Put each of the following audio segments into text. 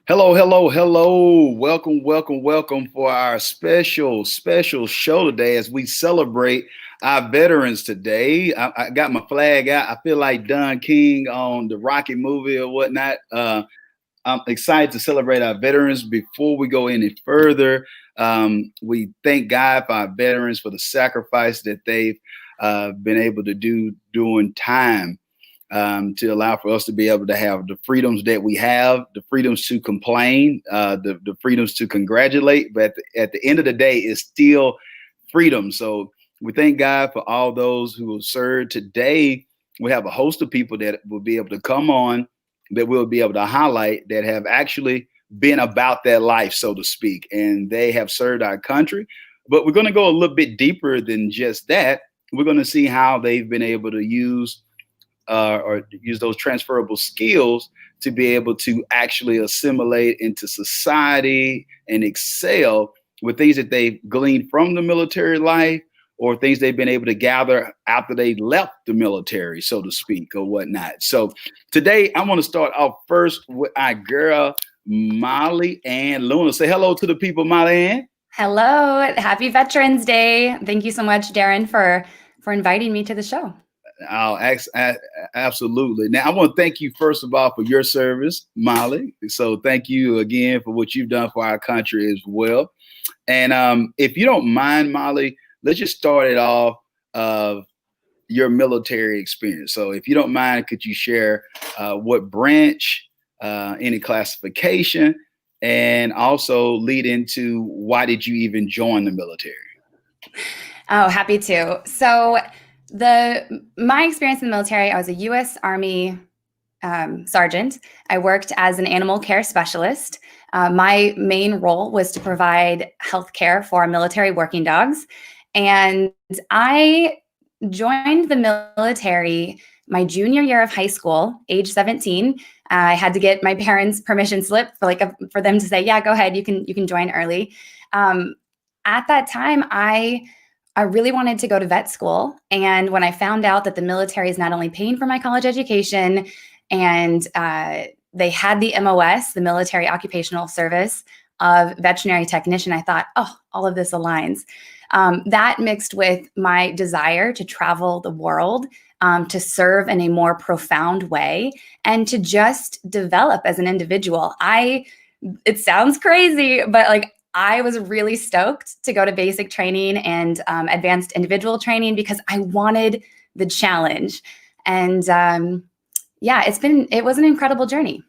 Hello, hello, hello. Welcome for our special show today as we celebrate our veterans today. I got my flag out. I feel like Don King on the Rocky movie or whatnot. I'm excited to celebrate our veterans. Before we go any further, we thank God for our veterans for the sacrifice that they've been able to do during time to allow for us to be able to have the freedoms that we have, the freedoms to complain, the freedoms to congratulate. But at the end of the day, it's still freedom. So we thank God for all those who have served. Today, we have a host of people that will be able to come on that we'll be able to highlight that have actually been about that life, so to speak, and they have served our country. But we're going to go a little bit deeper than just that. We're going to see how they've been able to use or use those transferable skills to be able to actually assimilate into society and excel with things that they've gleaned from the military life or things they've been able to gather after they left the military, so to speak, or whatnot. So today I want to start off first with our girl, Molly Ann Luna. Say hello to the people, Molly Ann. Hello, happy Veterans Day. Thank you so much, Darren, for inviting me to the show. Oh, absolutely. Now, I want to thank you, first of all, for your service, Molly. So thank you again for what you've done for our country as well. And if you don't mind, Molly, let's just start it off of your military experience. So if you don't mind, could you share what branch, any classification, and also lead into why did you even join the military? Oh, happy to. So my experience in the military, I was a U.S. Army sergeant. I worked as an animal care specialist. My main role was to provide health care for military working dogs. And I joined the military my junior year of high school, age 17. I had to get my parents' permission slip for them to say, yeah, go ahead, you can join early. At that time, I really wanted to go to vet school. And when I found out that the military is not only paying for my college education and they had the MOS, the Military Occupational Service of veterinary technician, I thought, oh, all of this aligns. That mixed with my desire to travel the world, to serve in a more profound way, and to just develop as an individual. It sounds crazy, but I was really stoked to go to basic training and advanced individual training because I wanted the challenge. And it was an incredible journey.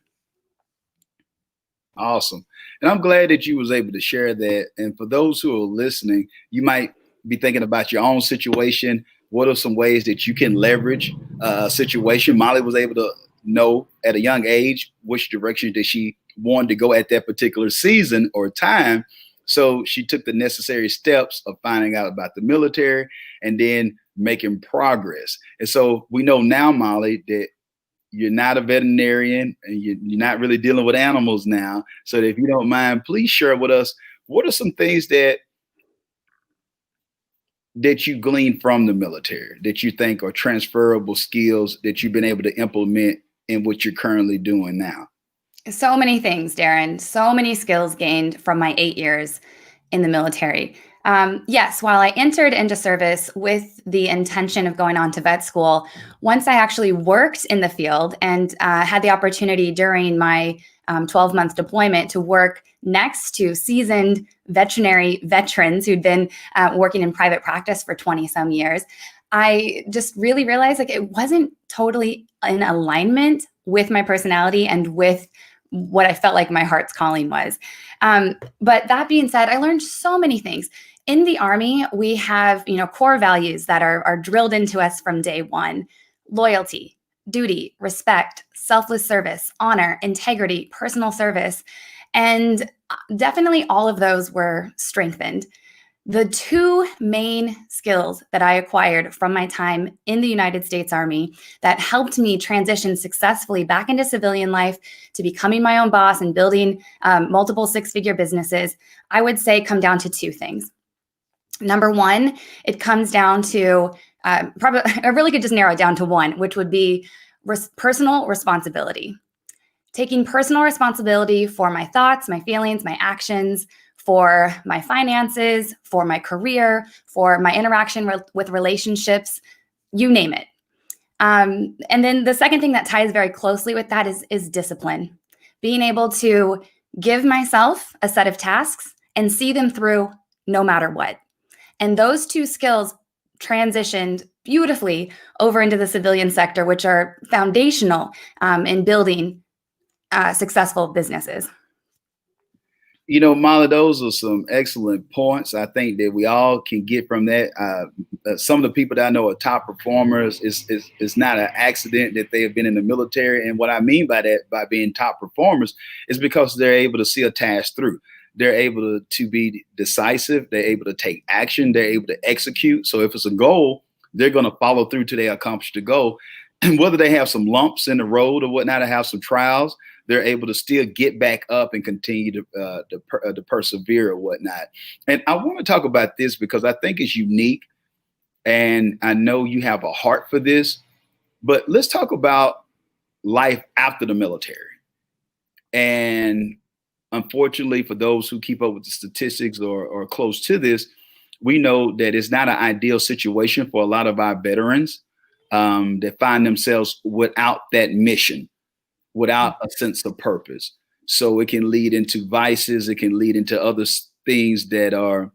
Awesome. And I'm glad that you was able to share that. And for those who are listening, you might be thinking about your own situation. What are some ways that you can leverage a situation? Molly was able to know at a young age which direction that she wanted to go at that particular season or time. So she took the necessary steps of finding out about the military and then making progress. And so we know now, Molly, that you're not a veterinarian and you're not really dealing with animals now. So if you don't mind, please share with us, what are some things that you gleaned from the military that you think are transferable skills that you've been able to implement in what you're currently doing now? So many things, Darren. So many skills gained from my 8 years in the military. Yes, while I entered into service with the intention of going on to vet school, once I actually worked in the field and had the opportunity during my 12-month deployment to work next to seasoned veterinary veterans who'd been working in private practice for 20 some years, I just really realized it wasn't totally in alignment with my personality and with what I felt like my heart's calling was. But that being said, I learned so many things. In the Army, we have, core values that are drilled into us from day one: loyalty, duty, respect, selfless service, honor, integrity, personal service. And definitely all of those were strengthened. The two main skills that I acquired from my time in the United States Army that helped me transition successfully back into civilian life to becoming my own boss and building multiple six-figure businesses, I would say come down to two things. Number one, it comes down to, I really could just narrow it down to one, which would be personal responsibility. taking personal responsibility for my thoughts, my feelings, my actions, for my finances, for my career, for my interaction with relationships, you name it. And then the second thing that ties very closely with that is discipline. Being able to give myself a set of tasks and see them through no matter what. And those two skills transitioned beautifully over into the civilian sector, which are foundational in building successful businesses. You know, Molly, those are some excellent points. I think that we all can get from that. Some of the people that I know are top performers. It's not an accident that they have been in the military. And what I mean by that, by being top performers, is because they're able to see a task through. They're able to be decisive. They're able to take action. They're able to execute. So if it's a goal, they're going to follow through till they accomplish the goal. And whether they have some lumps in the road or whatnot, or have some trials, they're able to still get back up and continue to persevere or whatnot. And I want to talk about this because I think it's unique. And I know you have a heart for this, but let's talk about life after the military. And unfortunately, for those who keep up with the statistics or close to this, we know that it's not an ideal situation for a lot of our veterans that find themselves without that mission, without a sense of purpose. So it can lead into vices. It can lead into other things that are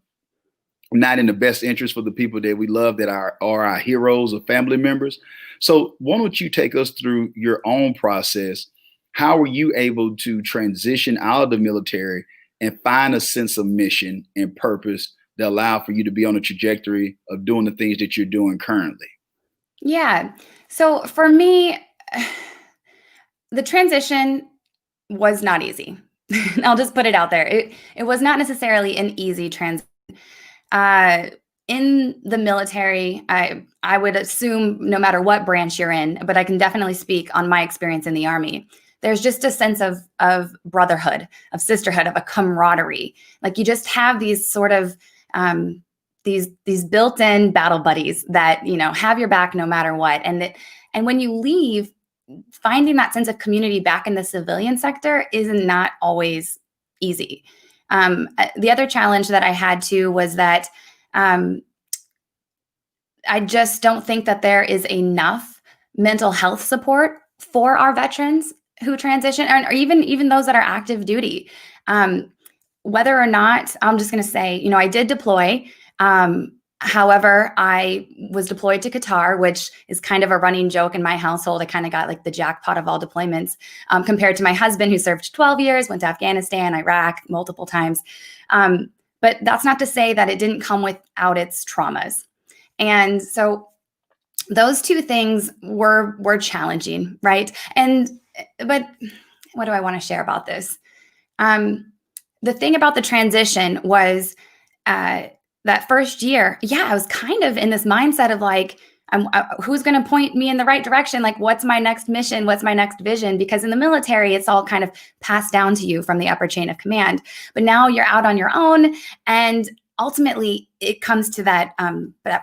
not in the best interest for the people that we love, that are our heroes or family members. So why don't you take us through your own process? How were you able to transition out of the military and find a sense of mission and purpose that allow for you to be on a trajectory of doing the things that you're doing currently? Yeah. So for me, the transition was not easy. I'll just put it out there. It was not necessarily an easy transition. In the military, I would assume no matter what branch you're in, but I can definitely speak on my experience in the Army. There's just a sense of brotherhood, of sisterhood, of a camaraderie. Like you just have these sort of these built-in battle buddies that have your back no matter what. And when you leave, finding that sense of community back in the civilian sector is not always easy. The other challenge that I had too was that I just don't think that there is enough mental health support for our veterans who transition, or even those that are active duty. Whether or not, I'm just going to say, I did deploy. However, I was deployed to Qatar, which is kind of a running joke in my household. I kind of got like the jackpot of all deployments compared to my husband, who served 12 years, went to Afghanistan, Iraq multiple times. But that's not to say that it didn't come without its traumas. And so those two things were challenging, right? But what do I want to share about this? The thing about the transition was that first year, I was kind of in this mindset of like, who's going to point me in the right direction? Like, what's my next mission? What's my next vision? Because in the military, it's all kind of passed down to you from the upper chain of command. But now you're out on your own, and ultimately, it comes to that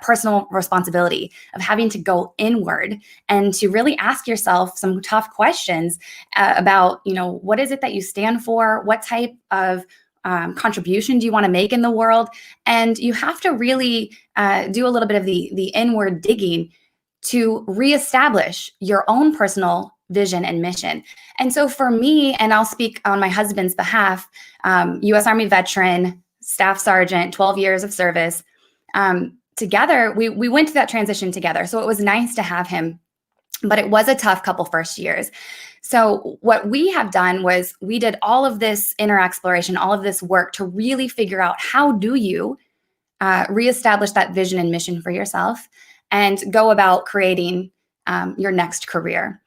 personal responsibility of having to go inward and to really ask yourself some tough questions about, what is it that you stand for? What type of contribution do you want to make in the world? And you have to really do a little bit of the inward digging to reestablish your own personal vision and mission. And so for me, and I'll speak on my husband's behalf, U.S. Army veteran, Staff Sergeant, 12 years of service, together, we went through that transition together. So it was nice to have him, but it was a tough couple first years. So what we have done was we did all of this inner exploration, all of this work to really figure out how do you reestablish that vision and mission for yourself and go about creating your next career.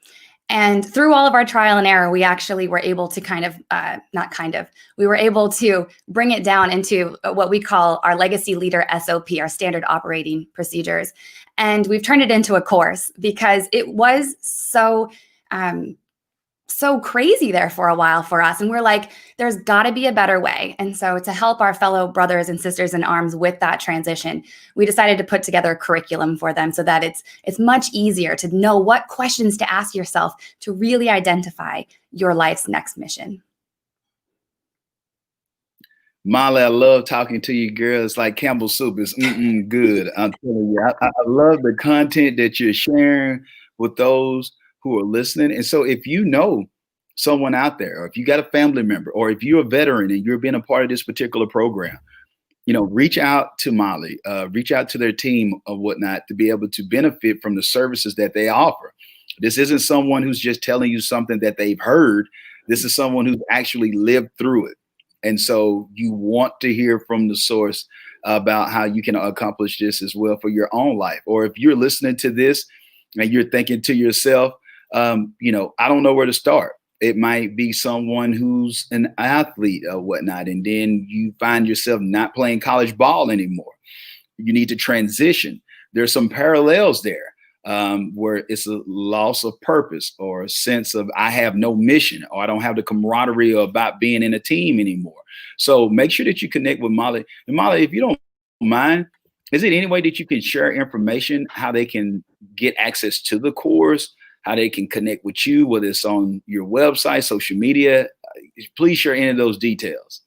And through all of our trial and error, we actually were able to we were able to bring it down into what we call our legacy leader SOP, our standard operating procedures. And we've turned it into a course because it was so so crazy there for a while for us. And we're like, there's got to be a better way. And so to help our fellow brothers and sisters in arms with that transition, we decided to put together a curriculum for them so that it's much easier to know what questions to ask yourself to really identify your life's next mission. Molly, I love talking to you, girl. It's like Campbell's soup. It's good. I'm telling you, I love the content that you're sharing with those who are listening. And so, if you know someone out there, or if you got a family member, or if you're a veteran and you're being a part of this particular program, reach out to Molly, reach out to their team or whatnot to be able to benefit from the services that they offer. This isn't someone who's just telling you something that they've heard. This is someone who's actually lived through it. And so you want to hear from the source about how you can accomplish this as well for your own life. Or if you're listening to this and you're thinking to yourself, I don't know where to start. It might be someone who's an athlete or whatnot, and then you find yourself not playing college ball anymore. You need to transition. There's some parallels there where it's a loss of purpose or a sense of I have no mission, or I don't have the camaraderie about being in a team anymore. So make sure that you connect with Molly. And Molly, if you don't mind, is it any way that you can share information, how they can get access to the course, how they can connect with you, whether it's on your website, social media? Please share any of those details.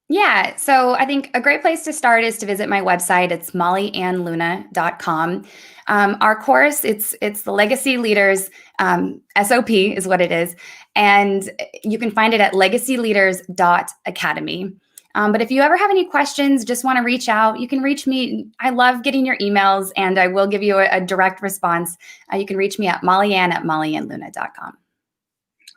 Yeah. So I think a great place to start is to visit my website. It's mollyannluna.com. Our course, it's the Legacy Leaders SOP is what it is. And you can find it at legacyleaders.academy. But if you ever have any questions, just want to reach out, you can reach me. I love getting your emails, and I will give you a direct response. You can reach me at mollyann@mollyanluna.com.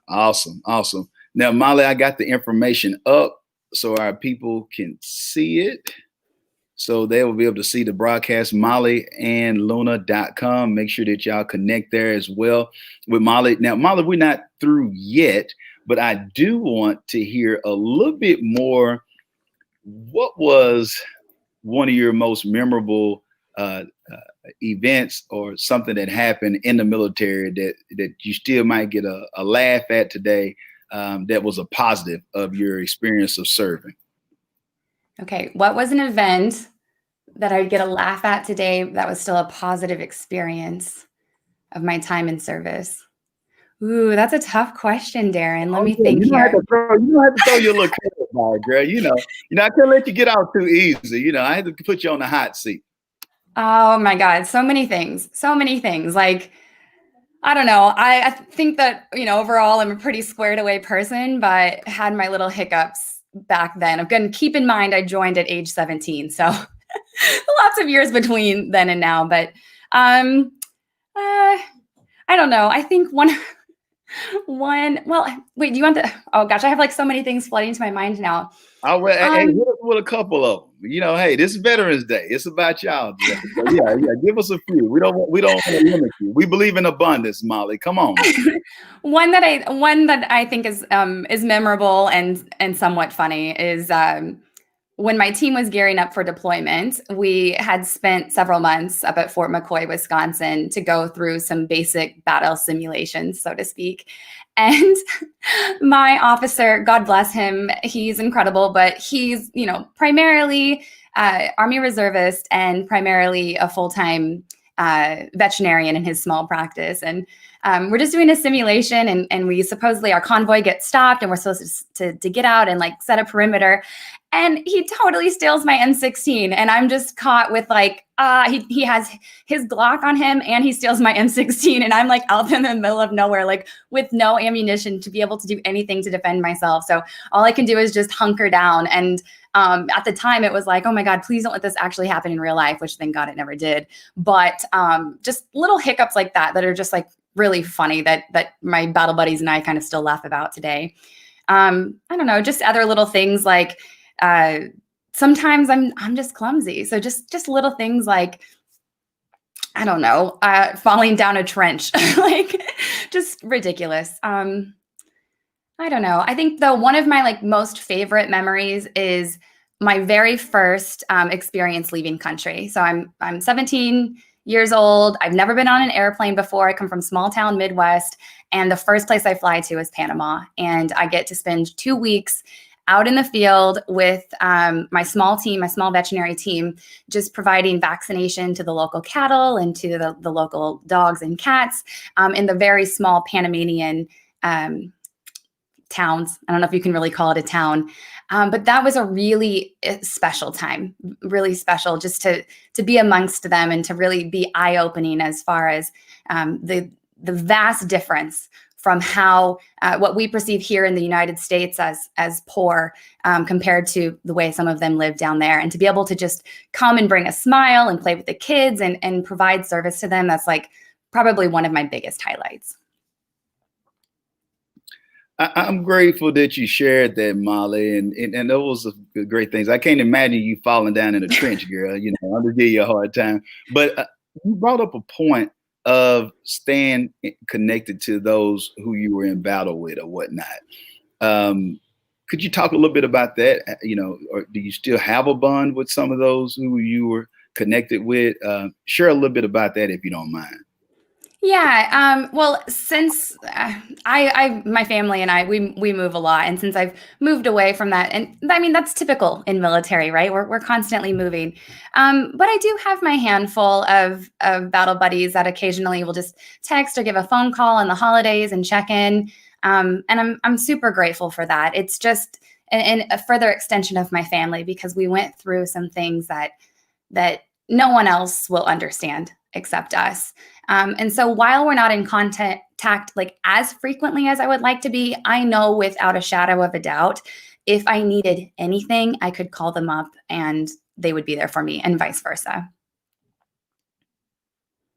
Awesome. Awesome. Now, Molly, I got the information up so our people can see it. So they will be able to see the broadcast, mollyanluna.com. Make sure that y'all connect there as well with Molly. Now, Molly, we're not through yet, but I do want to hear a little bit more. What was one of your most memorable events or something that happened in the military that you still might get a laugh at today, that was a positive of your experience of serving? Okay, what was an event that I'd get a laugh at today that was still a positive experience of my time in service? Ooh, that's a tough question, Darren. Let me think you don't here. have to throw your little curveball, girl. I can't let you get out too easy. I had to put you on the hot seat. Oh my God, so many things. Like, I don't know. I think that, overall I'm a pretty squared away person, but had my little hiccups back then. Again, keep in mind, I joined at age 17. So lots of years between then and now. But I don't know. I think well, wait, do you want oh gosh, I have like so many things flooding to my mind now. Hey, hit us with a couple of them. Hey, this is Veterans Day. It's about y'all. So yeah, give us a few. We don't want to limit you. We believe in abundance, Molly. Come on. One that I think is memorable and somewhat funny is when my team was gearing up for deployment. We had spent several months up at Fort McCoy, Wisconsin, to go through some basic battle simulations, so to speak. And my officer, God bless him, he's incredible, but he's, primarily Army reservist and primarily a full-time veterinarian in his small practice. And we're just doing a simulation, and we supposedly, our convoy gets stopped, and we're supposed to get out and like set a perimeter. And he totally steals my M16, and I'm just caught with like, he has his Glock on him, and he steals my M16, and I'm like out in the middle of nowhere, like with no ammunition to be able to do anything to defend myself. So all I can do is just hunker down. And at the time, it was like, oh my God, please don't let this actually happen in real life, which thank God it never did. But just little hiccups like that are just like really funny that my battle buddies and I kind of still laugh about today. I don't know, just other little things like, sometimes I'm just clumsy. So just little things like, I don't know, falling down a trench, like just ridiculous. I don't know. I think though, one of my like most favorite memories is my very first experience leaving country. So I'm 17 years old. I've never been on an airplane before. I come from small town Midwest, and the first place I fly to is Panama. And I get to spend 2 weeks out in the field with my small team, my small veterinary team, just providing vaccination to the local cattle and to the local dogs and cats in the very small Panamanian towns. I don't know if you can really call it a town, but that was a really special time, really special, just to be amongst them and to really be eye-opening as far as the vast difference from how what we perceive here in the United States as poor compared to the way some of them live down there, and to be able to just come and bring a smile and play with the kids and provide service to them. That's like probably one of my biggest highlights. I'm grateful that you shared that, Molly, and those are great things. I can't imagine you falling down in a trench, girl. You know, I'm gonna give you a hard time. But you brought up a point of staying connected to those who you were in battle with or whatnot. Could you talk a little bit about that? You know, or do you still have a bond with some of those who you were connected with? Share a little bit about that if you don't mind. Yeah. Well, since my family and I, we move a lot, and since I've moved away from that, and I mean that's typical in military, right? We're constantly moving. But I do have my handful of battle buddies that occasionally will just text or give a phone call on the holidays and check in. And I'm super grateful for that. It's just a further extension of my family, because we went through some things that no one else will understand except us. And so while we're not in contact like as frequently as I would like to be, I know without a shadow of a doubt, if I needed anything, I could call them up and they would be there for me, and vice versa.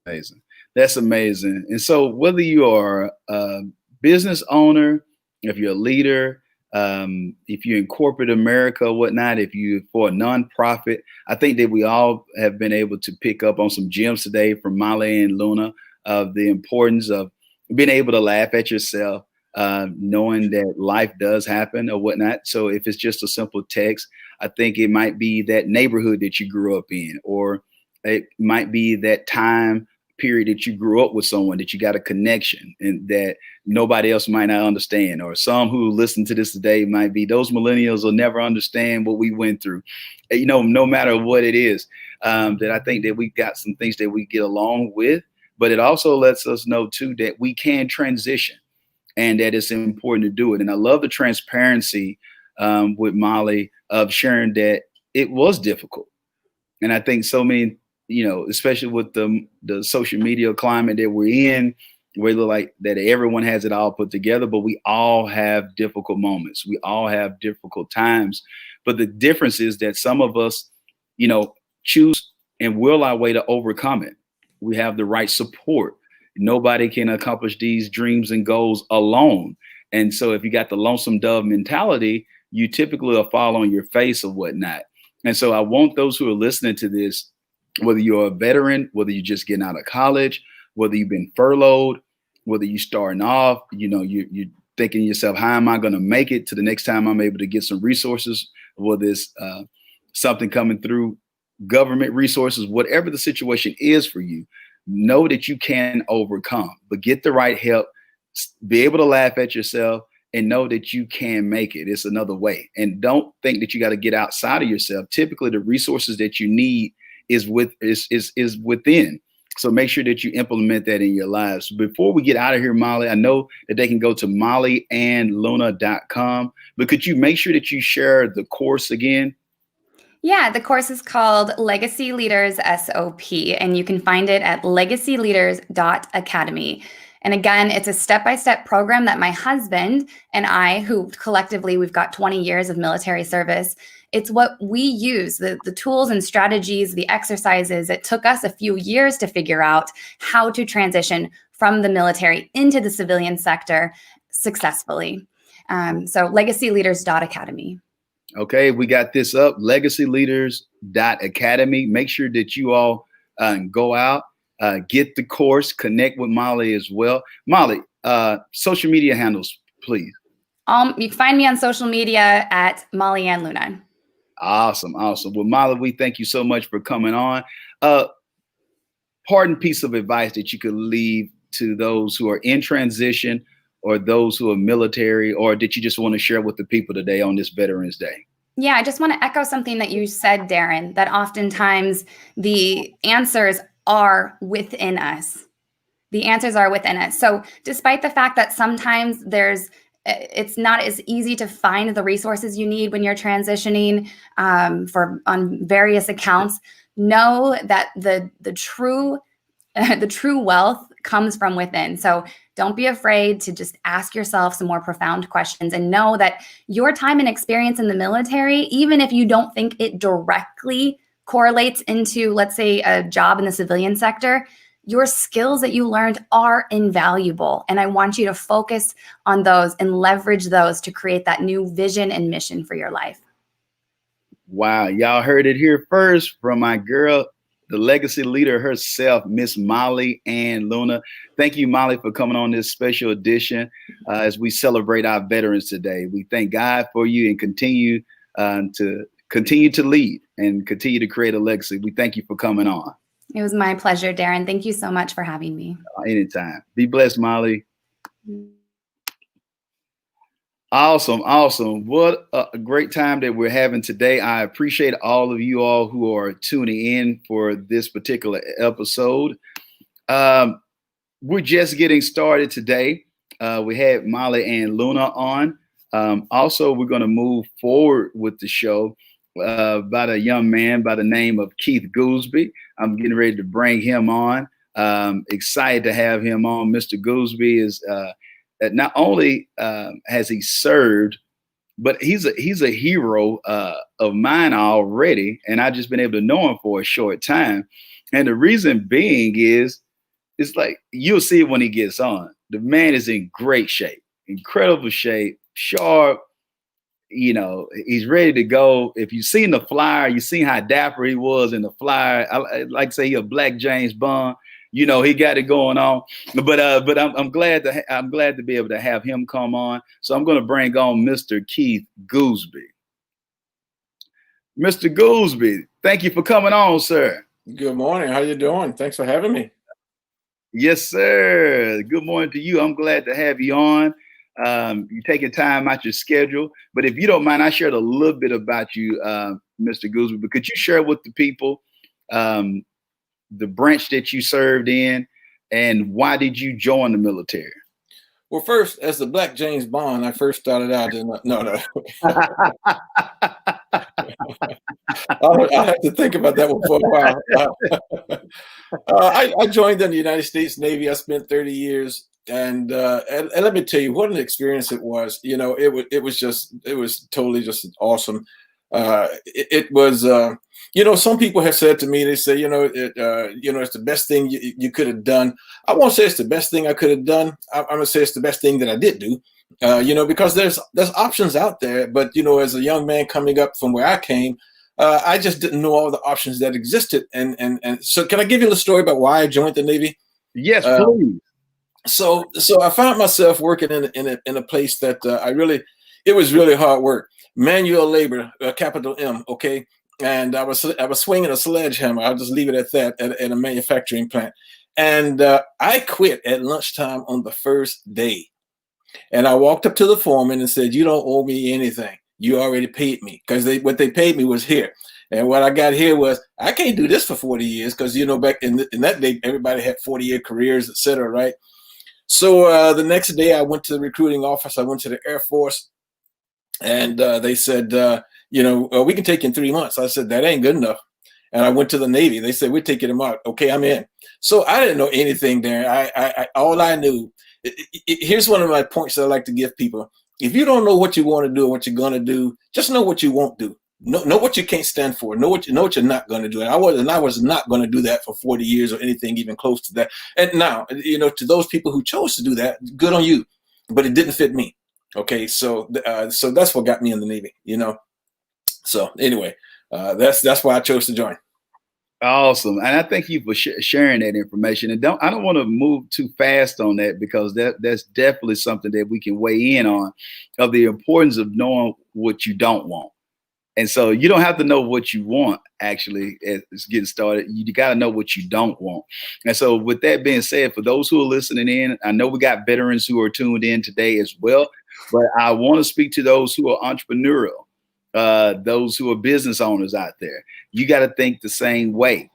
Amazing. That's amazing. And so, whether you are a business owner, if you're a leader, if you're in corporate America or whatnot, if you're for a nonprofit, I think that we all have been able to pick up on some gems today from Molly and Luna of the importance of being able to laugh at yourself, knowing that life does happen or whatnot. So, if it's just a simple text, I think it might be that neighborhood that you grew up in, or it might be that time period that you grew up with someone that you got a connection and that nobody else might not understand, or some who listen to this today might be those millennials will never understand what we went through, you know, no matter what it is. That I think that we got some things that we get along with, but it also lets us know too that we can transition and that it's important to do it. And I love the transparency with Molly of sharing that it was difficult. And I think so many, you know, especially with the social media climate that we're in, where like that everyone has it all put together, but we all have difficult moments. We all have difficult times. But the difference is that some of us, you know, choose and will our way to overcome it. We have the right support. Nobody can accomplish these dreams and goals alone. And so if you got the lonesome dove mentality, you typically will fall on your face or whatnot. And so I want those who are listening to this, whether you're a veteran, whether you're just getting out of college, whether you've been furloughed, whether you're starting off, you know, you're thinking to yourself, how am I going to make it to the next time I'm able to get some resources, whether it's something coming through government resources, whatever the situation is for you, know that you can overcome, but get the right help, be able to laugh at yourself, and know that you can make it. It's another way. And don't think that you got to get outside of yourself. Typically, the resources that you need is within. So make sure that you implement that in your lives. Before we get out of here, Molly, I know that they can go to mollyandluna.com, but could you make sure that you share the course again? Yeah, the course is called Legacy Leaders SOP, and you can find it at legacyleaders.academy. And again, it's a step-by-step program that my husband and I, who collectively we've got 20 years of military service, it's what we use, the tools and strategies, the exercises. It took us a few years to figure out how to transition from the military into the civilian sector successfully. So legacyleaders.academy. Okay, we got this up, legacyleaders.academy. Make sure that you all go out, get the course, connect with Molly as well. Molly, social media handles, please. You can find me on social media at Molly and Luna. Awesome, awesome. Well, Molly, we thank you so much for coming on. Uh, parting piece of advice that you could leave to those who are in transition or those who are military, or did you just want to share with the people today on this Veterans Day? Yeah, I just want to echo something that you said, Darren, that oftentimes the answers are within us. The answers are within us. So despite the fact that sometimes it's not as easy to find the resources you need when you're transitioning on various accounts, know that the true wealth comes from within. So don't be afraid to just ask yourself some more profound questions, and know that your time and experience in the military, even if you don't think it directly correlates into, let's say, a job in the civilian sector, your skills that you learned are invaluable. And I want you to focus on those and leverage those to create that new vision and mission for your life. Wow. Y'all heard it here first from my girl, the legacy leader herself, Miss Molly Ann Luna. Thank you, Molly, for coming on this special edition as we celebrate our veterans today. We thank God for you and continue to lead and continue to create a legacy. We thank you for coming on. It was my pleasure, Darren. Thank you so much for having me. Anytime. Be blessed, Molly. Awesome. What a great time that we're having today. I appreciate all of you all who are tuning in for this particular episode. We're just getting started today. We had Molly and Luna on. Also, we're going to move forward with the show about a young man by the name of Keith Goosby. I'm getting ready to bring him on. Excited to have him on. Mr. Goosby is that not only has he served, but he's a hero of mine already, and I've just been able to know him for a short time. And the reason being is, it's like you'll see it when he gets on. The man is in great shape, incredible shape, sharp. You know, he's ready to go. If you've seen the flyer, you've seen how dapper he was in the flyer. I like to say he's a black James Bond. You know, he got it going on. But I'm glad to be able to have him come on. So I'm going to bring on Mr. Keith Goosby. Mr. Goosby, thank you for coming on, sir. Good morning. How you doing? Thanks for having me. Yes, sir. Good morning to you. I'm glad to have you on. You're taking time out your schedule. But if you don't mind, I shared a little bit about you, Mr. Goosby. But could you share with the people the branch that you served in, and why did you join the military? Well, first, as the Black James Bond, I first started out in no. I'll have to think about that one for a while. I joined in the United States Navy. I spent 30 years, and let me tell you what an experience it was. You know, it was totally just awesome. It was. You know, some people have said to me, they say, it's the best thing you could have done. I won't say it's the best thing I could have done. I'm gonna say it's the best thing that I did do. Because there's options out there, but as a young man coming up from where I came, I just didn't know all the options that existed. And so, can I give you a story about why I joined the Navy? Yes, please. So I found myself working in a place that it was really hard work, manual labor, capital M. Okay. And I was swinging a sledgehammer. I'll just leave it at that at a manufacturing plant. And I quit at lunchtime on the first day. And I walked up to the foreman and said, "You don't owe me anything. You already paid me." Because what they paid me was here. And what I got here was, I can't do this for 40 years because, back in that day, everybody had 40-year careers, et cetera, right? So the next day I went to the recruiting office. I went to the Air Force. And they said, we can take you in 3 months. I said, that ain't good enough. And I went to the Navy. They said, we're taking them out. Okay, I'm in. So I didn't know anything there. I all I knew, here's one of my points that I like to give people. If you don't know what you want to do or what you're going to do, just know what you won't do. Know what you can't stand for. Know what you're not going to do. And I was not going to do that for 40 years or anything even close to that. And now, to those people who chose to do that, good on you. But it didn't fit me. Okay, so that's what got me in the Navy, So anyway, that's why I chose to join. Awesome, and I thank you for sharing that information. And I don't want to move too fast on that, because that's definitely something that we can weigh in on, of the importance of knowing what you don't want. And so you don't have to know what you want, actually, as it's getting started. You got to know what you don't want. And so with that being said, for those who are listening in, I know we got veterans who are tuned in today as well, but I want to speak to those who are entrepreneurial, those who are business owners out there. You got to think the same way.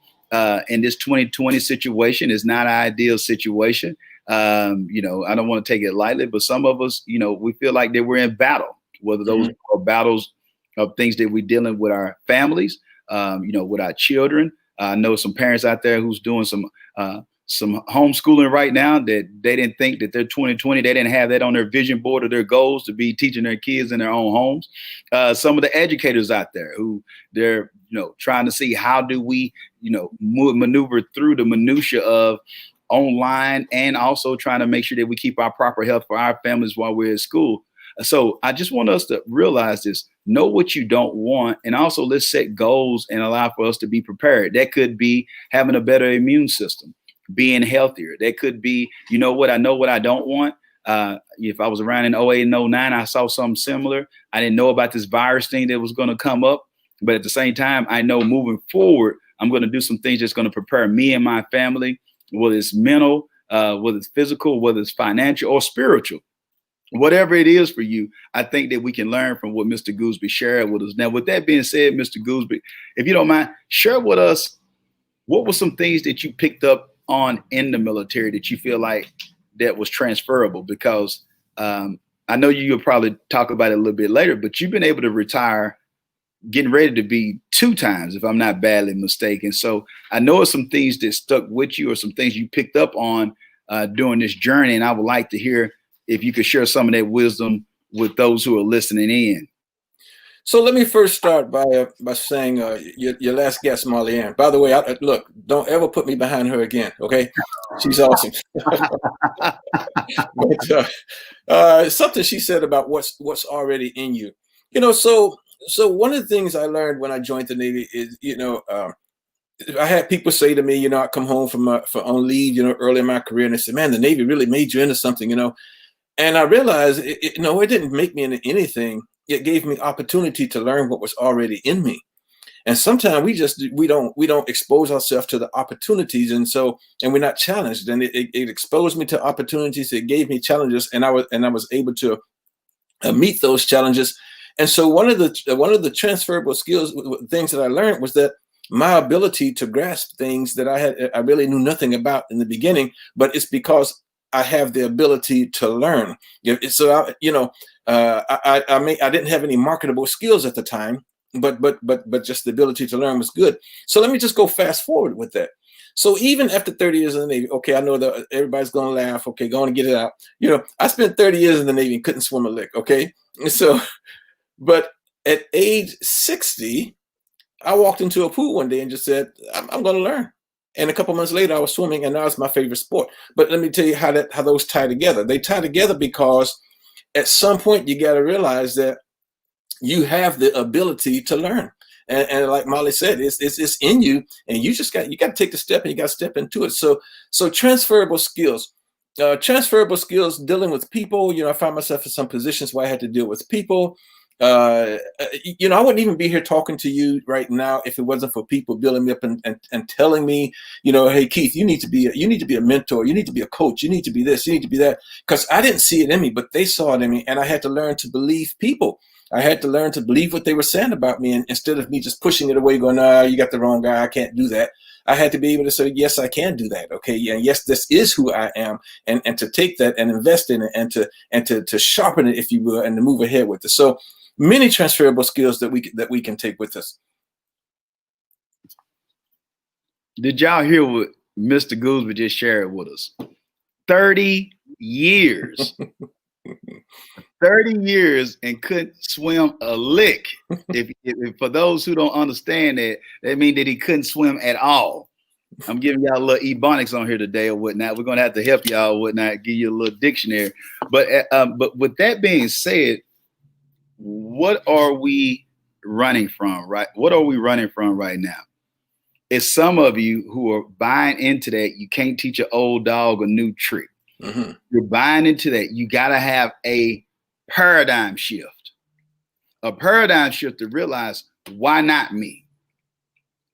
In this 2020 situation is not an ideal situation. I don't want to take it lightly, but some of us, we feel like that we're in battle, whether those are battles of things that we're dealing with our families, with our children. I know some parents out there who's doing some homeschooling right now that they didn't think that their 2020, they didn't have that on their vision board of their goals to be teaching their kids in their own homes. Some of the educators out there who they're, trying to see how do we, maneuver through the minutia of online and also trying to make sure that we keep our proper health for our families while we're at school. So I just want us to realize this, know what you don't want, and also let's set goals and allow for us to be prepared. That could be having a better immune system, being healthier. That could be, I know what I don't want. If I was around in 08 and 09, I saw something similar. I didn't know about this virus thing that was going to come up. But at the same time, I know moving forward, I'm going to do some things that's going to prepare me and my family, whether it's mental, whether it's physical, whether it's financial or spiritual. Whatever it is for you, I think that we can learn from what Mr. Goosby shared with us. Now, with that being said, Mr. Goosby, if you don't mind, share with us what were some things that you picked up on in the military that you feel like that was transferable? Because I know you'll probably talk about it a little bit later, but you've been able to retire getting ready to be 2 times, if I'm not badly mistaken. So I know it's some things that stuck with you or some things you picked up on during this journey. And I would like to hear if you could share some of that wisdom with those who are listening in. So let me first start by saying your last guest, Molly Ann. By the way, look, don't ever put me behind her again, okay? She's awesome. But something she said about what's already in you. So one of the things I learned when I joined the Navy is, I had people say to me, I come home from on leave, early in my career, and they said, man, the Navy really made you into something, And I realized, it didn't make me into anything. It gave me opportunity to learn what was already in me. And sometimes we don't expose ourselves to the opportunities, and we're not challenged. And it exposed me to opportunities. It gave me challenges, and I was able to meet those challenges. And so one of the transferable skills, things that I learned, was that my ability to grasp things that I really knew nothing about in the beginning, but it's because I have the ability to learn. So I didn't have any marketable skills at the time, but just the ability to learn was good. So let me just go fast forward with that. So even after 30 years in the Navy, okay, I know that everybody's going to laugh. Okay, go on and get it out. I spent 30 years in the Navy and couldn't swim a lick. Okay, so, but at age 60, I walked into a pool one day and just said, I'm going to learn. And a couple months later, I was swimming, and now it's my favorite sport. But let me tell you how those tie together. They tie together because at some point you got to realize that you have the ability to learn. And like Molly said, it's in you, and you got to take the step, and you got to step into it. So transferable skills. Transferable skills dealing with people. I found myself in some positions where I had to deal with people. I wouldn't even be here talking to you right now if it wasn't for people building me up and telling me, hey, Keith, you need to be a mentor. You need to be a coach. You need to be this. You need to be that. Because I didn't see it in me, but they saw it in me, and I had to learn to believe people. I had to learn to believe what they were saying about me, and instead of me just pushing it away, going, "No, you got the wrong guy. I can't do that." I had to be able to say, yes, I can do that. Okay. Yeah. Yes, this is who I am. And to take that and invest in it and to sharpen it, if you will, and to move ahead with it. So many transferable skills that we can take with us. Did y'all hear what Mr. Goosberry just shared with us? 30 years. 30 years and couldn't swim a lick. If for those who don't understand that means that he couldn't swim at all. I'm giving y'all a little ebonics on here today or whatnot. We're gonna have to help y'all or whatnot, give you a little dictionary. But with that being said, what are we running from, right? What are we running from right now? It's some of you who are buying into that. You can't teach an old dog a new trick. Mm-hmm. You're buying into that. You got to have a paradigm shift. a paradigm shift to realize, why not me?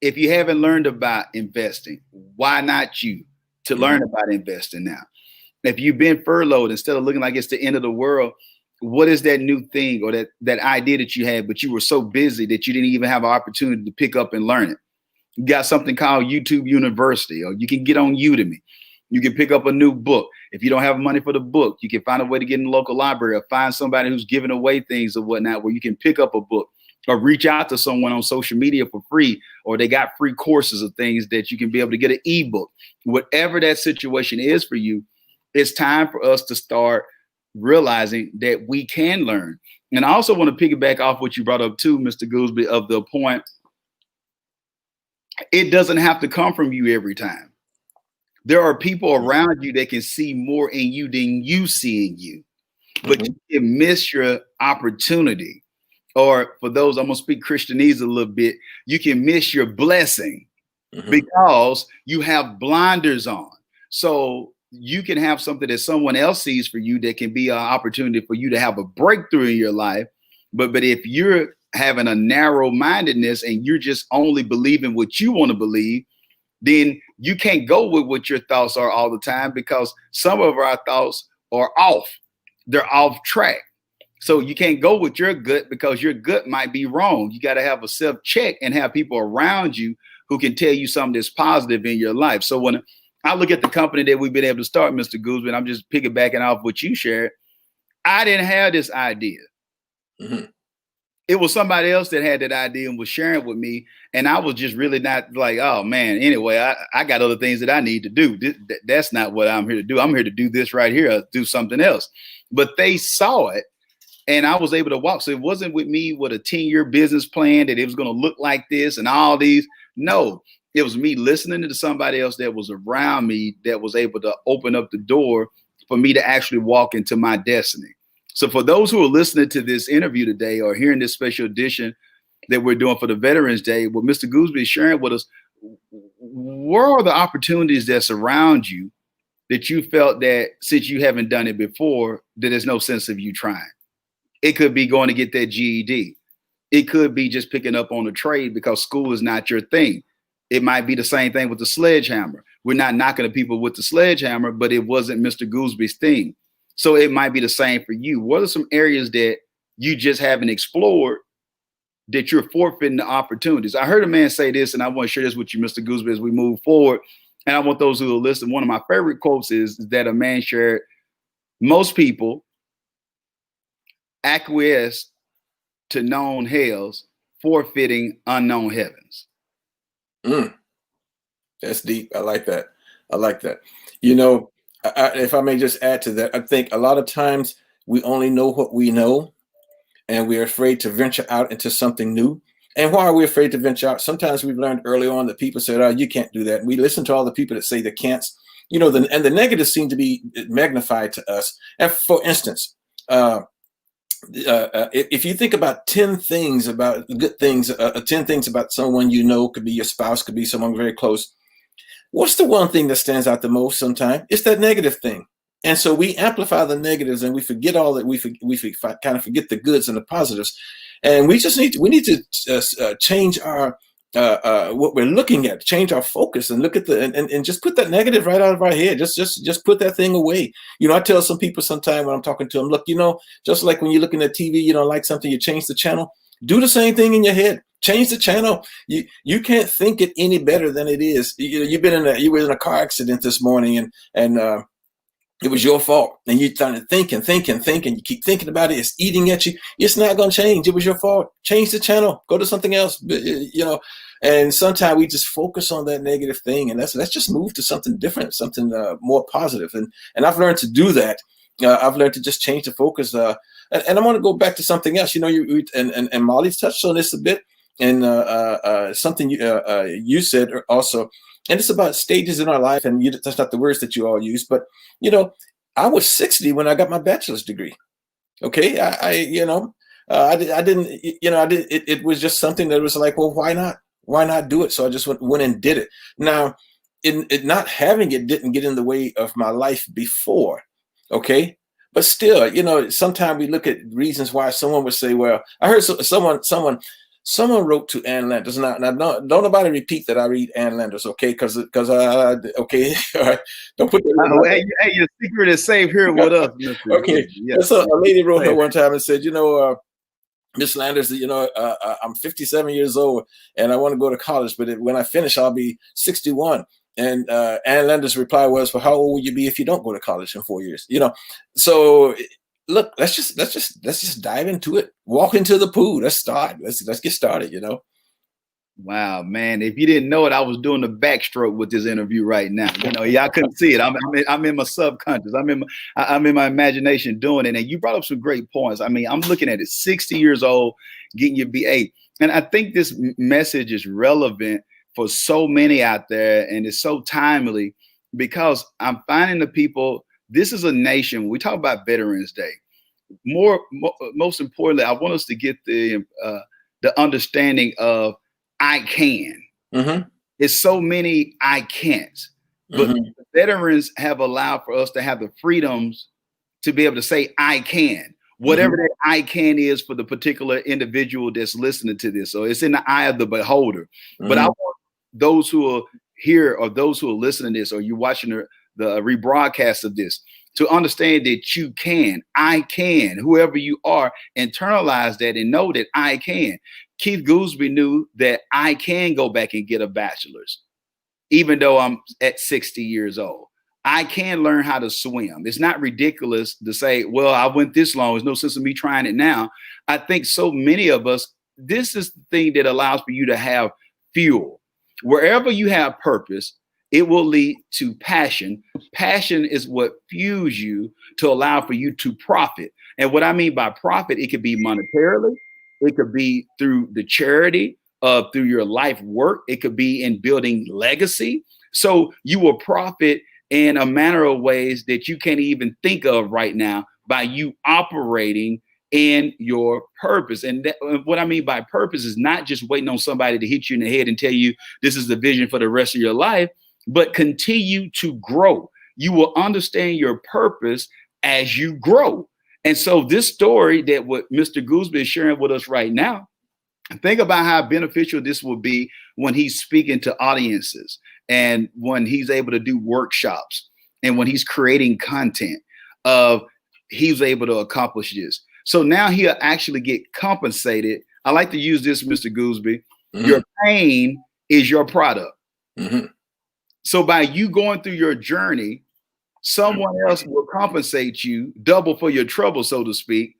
If you haven't learned about investing, why not you to learn about investing now? If you've been furloughed, instead of looking like it's the end of the world, what is that new thing or that idea that you had, but you were so busy that you didn't even have an opportunity to pick up and learn it? You got something called YouTube University, or you can get on Udemy. You can pick up a new book. If you don't have money for the book, you can find a way to get in the local library or find somebody who's giving away things or whatnot, where you can pick up a book or reach out to someone on social media for free, or they got free courses of things that you can be able to get an ebook. Whatever that situation is for you, it's time for us to start realizing that we can learn. And I also want to piggyback off what you brought up too, Mr. Gooseby, of the point, it doesn't have to come from you every time. There are people around you that can see more in you than you see in you, but you can miss your opportunity. Or for those, I'm going to speak Christianese a little bit, you can miss your blessing because you have blinders on. So you can have something that someone else sees for you that can be an opportunity for you to have a breakthrough in your life. But if you're having a narrow mindedness and you're just only believing what you want to believe, then you can't go with what your thoughts are all the time, because some of our thoughts are off. They're off track. So you can't go with your gut because your gut might be wrong. You got to have a self-check and have people around you who can tell you something that's positive in your life. So when I look at the company that we've been able to start, Mr. Gooseby, and I'm just piggybacking off what you shared, I didn't have this idea. It was somebody else that had that idea and was sharing with me. And I was just really not like, oh man, anyway, I got other things that I need to do. That's not what I'm here to do. I'm here to do this right here, do something else. But they saw it and I was able to walk. So it wasn't with me with a 10-year business plan that it was going to look like this and all these. No, it was me listening to somebody else that was around me that was able to open up the door for me to actually walk into my destiny. So for those who are listening to this interview today or hearing this special edition that we're doing for the Veterans Day, what Mr. Gooseby is sharing with us, where are the opportunities that surround you that you felt that since you haven't done it before, that there's no sense of you trying? It could be going to get that GED. It could be just picking up on a trade because school is not your thing. It might be the same thing with the sledgehammer. We're not knocking the people with the sledgehammer, but it wasn't Mr. Gooseby's thing. So it might be the same for you. What are some areas that you just haven't explored that you're forfeiting the opportunities? I heard a man say this, and I want to share this with you, Mr. Gooseby, as we move forward. And I want those who will listen. One of my favorite quotes is that a man shared, most people acquiesce to known hells, forfeiting unknown heavens. That's deep. I like that. I like that. You know, if I may just add to that, I think a lot of times we only know what we know, and we're afraid to venture out into something new. And why are we afraid to venture out? Sometimes we've learned early on that people said, oh, you can't do that. And we listen to all the people that say they can't, you know, and the negatives seem to be magnified to us. And for instance, if you think about 10 things about good things, 10 things about someone you know, could be your spouse, could be someone very close. What's the one thing that stands out the most sometimes? It's that negative thing. And so we amplify the negatives and we forget all that. We kind of forget the goods and the positives. And we need to change our what we're looking at, change our focus and look at and just put that negative right out of our head. Just put that thing away. You know, I tell some people sometimes when I'm talking to them, look, you know, just like when you're looking at TV, you don't like something, you change the channel. Do the same thing in your head. Change the channel. You can't think it any better than it is. You were in a car accident this morning and it was your fault. And you started thinking. You keep thinking about it. It's eating at you. It's not going to change. It was your fault. Change the channel. Go to something else. You know, and sometimes we just focus on that negative thing. And let's just move to something different, something more positive. And I've learned to do that. I've learned to just change the focus. And I want to go back to something else. You know, and Molly touched on this a bit. And something you said also, and it's about stages in our life. And that's not the words that you all use, but you know, I was 60 when I got my bachelor's degree. Okay, it was just something that was like, well, why not? Why not do it? So I just went and did it. Now, it not having it didn't get in the way of my life before. Okay, but still, sometimes we look at reasons why someone would say, well, I heard someone wrote to Ann Landers. Now don't nobody repeat that I read Ann Landers, okay? Because okay, all right, don't put that. Hey, your secret is safe here with us, Mr. Okay, Yeah. So a lady wrote her one time and said, Miss Landers, I'm 57 years old and I want to go to college, but when I finish, I'll be 61. And Ann Landers' reply was, "Well, how old will you be if you don't go to college in 4 years?" So look, let's just dive into it. Walk into the pool. Let's start. Let's get started. Wow, man! If you didn't know it, I was doing the backstroke with this interview right now. Y'all couldn't see it. I'm in my subconscious. I'm in my imagination doing it. And you brought up some great points. I mean, I'm looking at it. 60 years old, getting your BA, and I think this message is relevant for so many out there, and it's so timely because I'm finding the people. This is a nation. We talk about Veterans Day. Most importantly, I want us to get the understanding of I can. Mm-hmm. It's so many I can'ts, but veterans have allowed for us to have the freedoms to be able to say I can, whatever that I can is for the particular individual that's listening to this. So it's in the eye of the beholder. But I want those who are here or those who are listening to this, or you're watching the rebroadcast of this, to understand that you can, I can, whoever you are, internalize that and know that I can. Keith Goosby knew that I can go back and get a bachelor's, even though I'm at 60 years old. I can learn how to swim. It's not ridiculous to say, well, I went this long. There's no sense of me trying it now. I think so many of us, this is the thing that allows for you to have fuel. Wherever you have purpose, it will lead to passion. Passion is what fuels you to allow for you to profit. And what I mean by profit, it could be monetarily. It could be through the charity, through your life work. It could be in building legacy. So you will profit in a manner of ways that you can't even think of right now by you operating in your purpose. And what I mean by purpose is not just waiting on somebody to hit you in the head and tell you this is the vision for the rest of your life, but continue to grow. You will understand your purpose as you grow. And so this story that what Mr. Gooseby is sharing with us right now, think about how beneficial this will be when he's speaking to audiences and when he's able to do workshops and when he's creating content he's able to accomplish this. So now he'll actually get compensated. I like to use this, Mr. Gooseby. Your pain is your product. So by you going through your journey, someone else will compensate you double for your trouble, so to speak.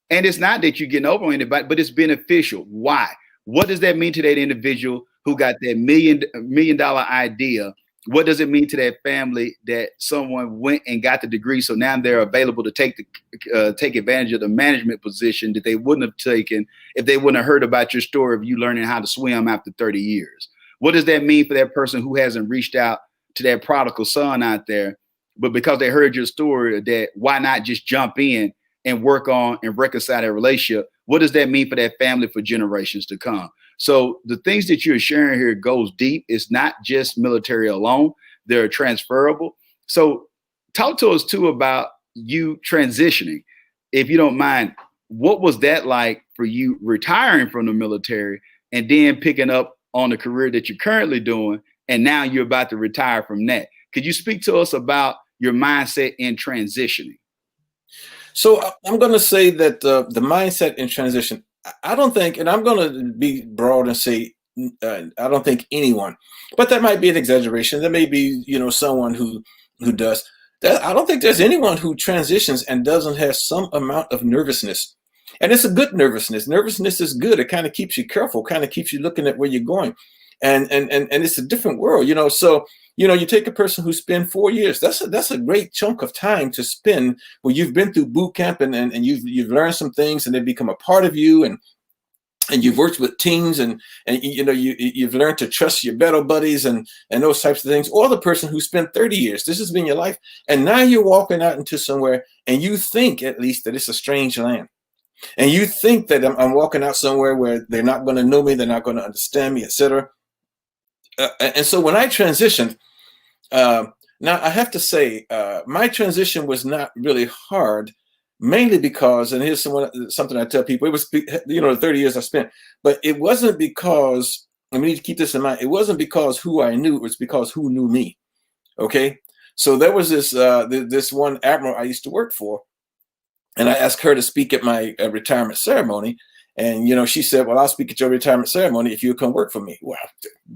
And it's not that you're getting over on anybody, but it's beneficial. Why? What does that mean to that individual who got that $1 million idea? What does it mean to that family that someone went and got the degree? So now they're available to take advantage of the management position that they wouldn't have taken if they wouldn't have heard about your story of you learning how to swim after 30 years. What does that mean for that person who hasn't reached out to that prodigal son out there? But because they heard your story, that why not just jump in and work on and reconcile that relationship? What does that mean for that family for generations to come? So the things that you're sharing here goes deep. It's not just military alone. They're transferable. So talk to us too about you transitioning. If you don't mind, what was that like for you retiring from the military and then picking up on the career that you're currently doing, and now you're about to retire from that? Could you speak to us about your mindset in transitioning? So I'm going to say that the mindset in transition, I don't think, and I'm going to be broad and say, I don't think anyone, but that might be an exaggeration. There may be, someone who does that. I don't think there's anyone who transitions and doesn't have some amount of nervousness. And it's a good nervousness. Nervousness is good. It kind of keeps you careful, kind of keeps you looking at where you're going. And it's a different world, So, you take a person who spent 4 years. That's a great chunk of time to spend where you've been through boot camp and you've learned some things and they become a part of you, and you've worked with teams and you've learned to trust your battle buddies and those types of things. Or the person who spent 30 years. This has been your life, and now you're walking out into somewhere and you think at least that it's a strange land. And you think that I'm walking out somewhere where they're not going to know me, they're not going to understand me, etc. And so when I transitioned, Now, I have to say, my transition was not really hard, mainly because, and here's something I tell people, it was, the 30 years I spent, but it wasn't because, and we need to keep this in mind, it wasn't because who I knew, it was because who knew me. Okay. So there was this one admiral I used to work for, and I asked her to speak at my retirement ceremony. And, she said, well, I'll speak at your retirement ceremony if you come work for me. Well,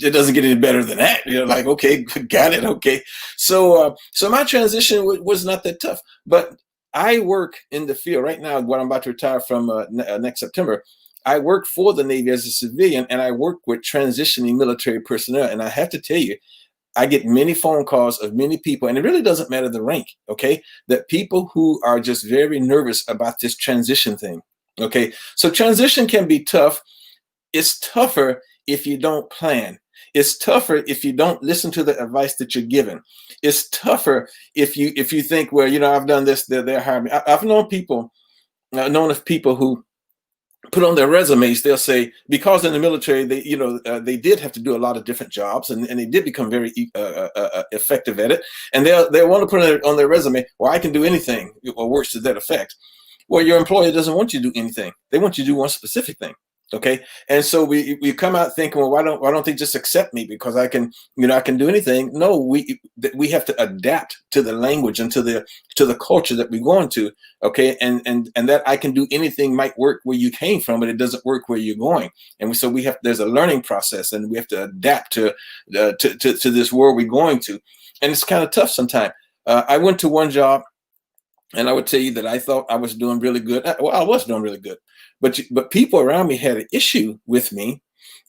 it doesn't get any better than that. Like, okay, got it. Okay. So my transition was not that tough, but I work in the field right now. What I'm about to retire from next September, I work for the Navy as a civilian, and I work with transitioning military personnel. And I have to tell you, I get many phone calls of many people, and it really doesn't matter the rank, okay, that people who are just very nervous about this transition thing. Okay, so transition can be tough. It's tougher if you don't plan. It's tougher if you don't listen to the advice that you're given. It's tougher if you think, well, I've done this, they're hiring me. I've known of people who put on their resumes, they'll say, because in the military, they did have to do a lot of different jobs, and they did become very effective at it. And they want to put on their resume, well, I can do anything, or words to that effect. Well, your employer doesn't want you to do anything. They want you to do one specific thing. Okay. And so we come out thinking, well, why don't they just accept me because I can do anything? No, we have to adapt to the language and to the culture that we're going to. Okay. And that I can do anything might work where you came from, but it doesn't work where you're going. And so there's a learning process, and we have to adapt to this world we're going to. And it's kind of tough sometimes. I went to one job, and I would tell you that I thought I was doing really good. Well, I was doing really good, but people around me had an issue with me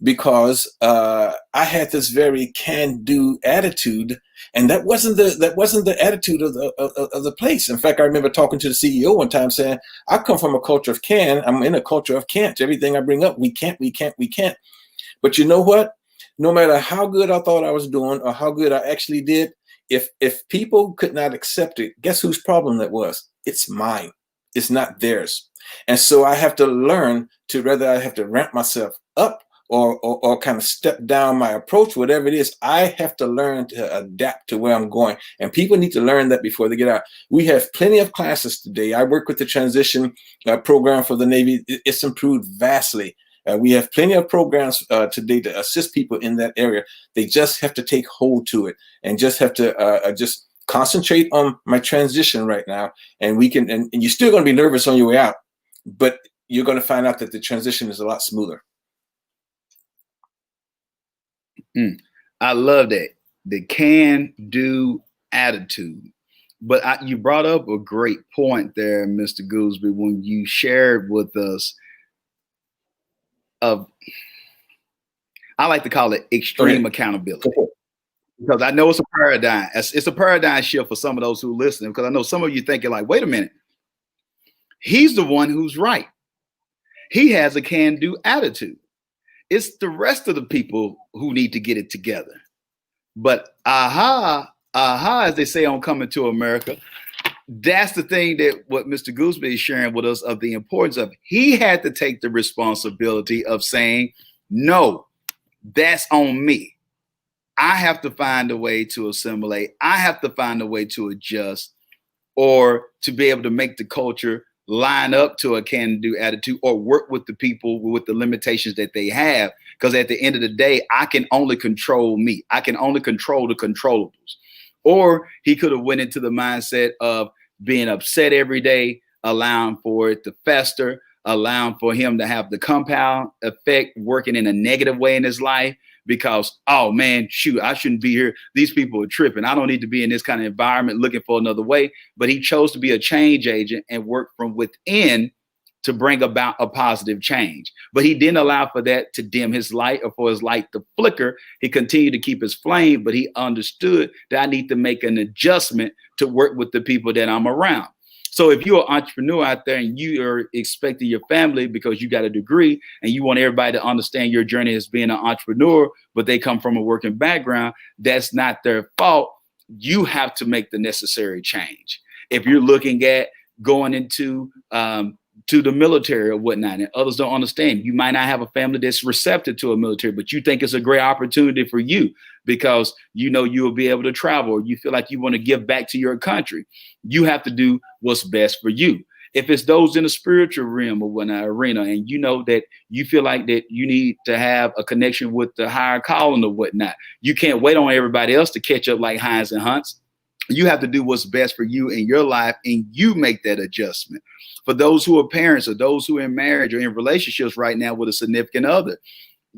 because I had this very can-do attitude, and that wasn't the attitude of the place. In fact, I remember talking to the CEO one time saying, "I come from a culture of can. I'm in a culture of can't. Everything I bring up, we can't. But you know what? No matter how good I thought I was doing or how good I actually did, if people could not accept it, guess whose problem that was? It's mine. It's not theirs. And so I have to learn to, whether I have to ramp myself up or kind of step down my approach, whatever it is, I have to learn to adapt to where I'm going. And people need to learn that before they get out. We have plenty of classes today. I work with the transition program for the Navy. It's improved vastly. We have plenty of programs today to assist people in that area. They just have to take hold to it and just have to just concentrate on my transition right now. And we can, and you're still going to be nervous on your way out, but you're going to find out that the transition is a lot smoother. I love that. The can-do attitude. But you brought up a great point there, Mr. Gooseby, when you shared with us of, I like to call it extreme accountability, because I know it's a paradigm. It's a paradigm shift for some of those who listen, because I know some of you thinking like, wait a minute, he's the one who's right. He has a can-do attitude. It's the rest of the people who need to get it together. But aha, as they say on Coming to America, that's the thing that what Mr. Gooseby is sharing with us of the importance of, he had to take the responsibility of saying, no, that's on me. I have to find a way to assimilate. I have to find a way to adjust, or to be able to make the culture line up to a can-do attitude, or work with the people with the limitations that they have. Because at the end of the day, I can only control me. I can only control the controllables. Or he could have went into the mindset of being upset every day, allowing for it to fester, allowing for him to have the compound effect working in a negative way in his life, because, oh man, shoot, I shouldn't be here. These people are tripping. I don't need to be in this kind of environment looking for another way. But he chose to be a change agent and work from within to bring about a positive change. But he didn't allow for that to dim his light or for his light to flicker. He continued to keep his flame, but he understood that I need to make an adjustment to work with the people that I'm around. So if you're an entrepreneur out there and you are expecting your family, because you got a degree and you want everybody to understand your journey as being an entrepreneur, but they come from a working background, that's not their fault. You have to make the necessary change. If you're looking at going into to the military or whatnot, and others don't understand, you might not have a family that's receptive to a military, but you think it's a great opportunity for you. because you know you will be able to travel, or you feel like you want to give back to your country. You have to do what's best for you. If it's those in the spiritual realm or whatnot, arena, and you know that you feel like that you need to have a connection with the higher calling or whatnot, you can't wait on everybody else to catch up like Hines and Hunts. You have to do what's best for you in your life, and you make that adjustment. For those who are parents, or those who are in marriage or in relationships right now with a significant other,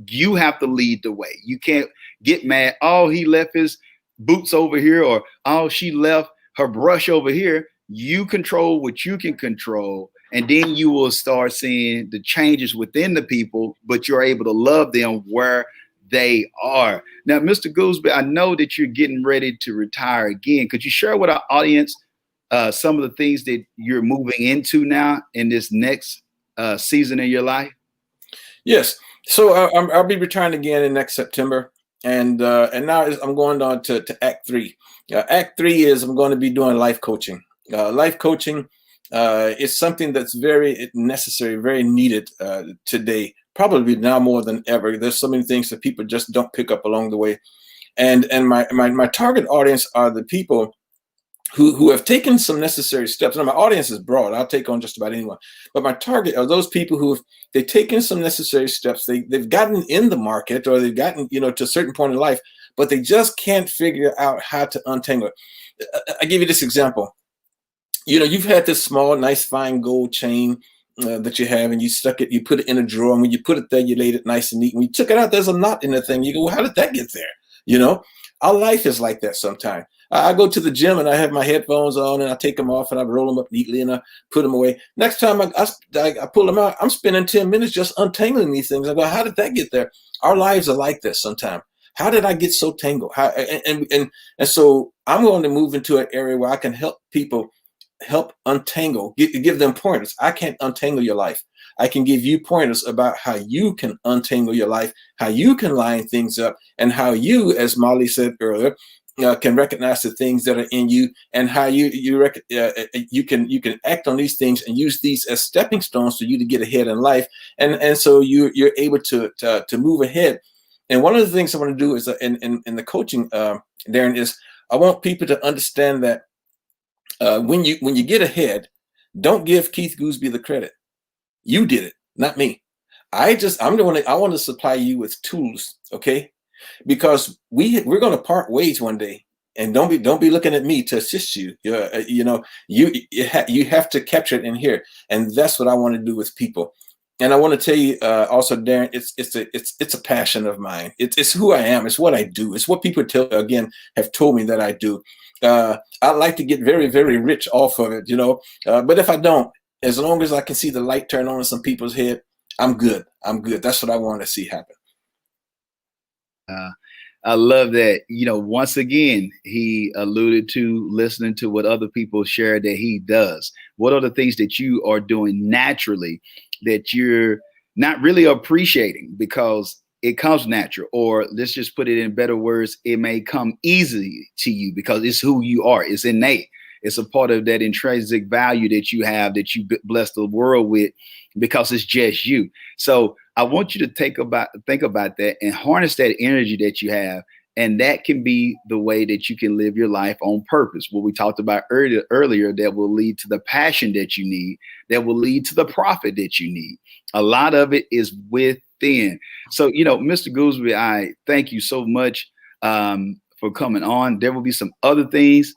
you have to lead the way. You can't get mad. Oh, he left his boots over here, or oh, she left her brush over here. You control what you can control, and then you will start seeing the changes within the people, but you're able to love them where they are. Now, Mr. Gooseby, I know that you're getting ready to retire again. Could you share with our audience some of the things that you're moving into now in this next season in your life? Yes. So I'll be retiring again in next September, and now I'm going on to Act 3. Act 3 is I'm going to be doing life coaching. Life coaching is something that's very necessary, very needed today, probably now more than ever. There's so many things that people just don't pick up along the way. And my target audience are the people who have taken some necessary steps. Now, my audience is broad. I'll take on just about anyone. But my target are those people they've taken some necessary steps. They've gotten in the market, or they've gotten, to a certain point in life, but they just can't figure out how to untangle it. I give you this example. You've had this small, nice, fine gold chain that you have, and you stuck it, you put it in a drawer, and when you put it there, you laid it nice and neat. When you took it out, there's a knot in the thing. You go, well, how did that get there? Our life is like that sometimes. I go to the gym and I have my headphones on, and I take them off and I roll them up neatly and I put them away. Next time I pull them out, I'm spending 10 minutes just untangling these things. I go, how did that get there? Our lives are like this sometimes. How did I get so tangled? And so I'm going to move into an area where I can help people untangle, give them pointers. I can't untangle your life. I can give you pointers about how you can untangle your life, how you can line things up, and how you, as Molly said earlier, can recognize the things that are in you, and how you can act on these things and use these as stepping stones for you to get ahead in life, and so you're able to move ahead. And one of the things I want to do is in the coaching, Darren, is I want people to understand that when you get ahead, don't give Keith Gooseby the credit. You did it, not me. I want to supply you with tools, okay? Because we're going to part ways one day, and don't be looking at me to assist you. You have to capture it in here, and that's what I want to do with people. And I want to tell you also, Darren, it's a passion of mine. It's who I am. It's what I do. It's what people have told me that I do. I like to get very, very rich off of it, but if I don't, as long as I can see the light turn on in some people's head, I'm good. That's what I want to see happen. I love that. Once again, he alluded to listening to what other people share that he does. What are the things that you are doing naturally that you're not really appreciating because it comes natural? Or let's just put it in better words, it may come easy to you because it's who you are. It's innate. It's a part of that intrinsic value that you have, that you bless the world with, because it's just you. So I want you to think about that and harness that energy that you have. And that can be the way that you can live your life on purpose. What we talked about earlier, that will lead to the passion that you need, that will lead to the profit that you need. A lot of it is within. So, Mr. Gooseby, I thank you so much for coming on. There will be some other things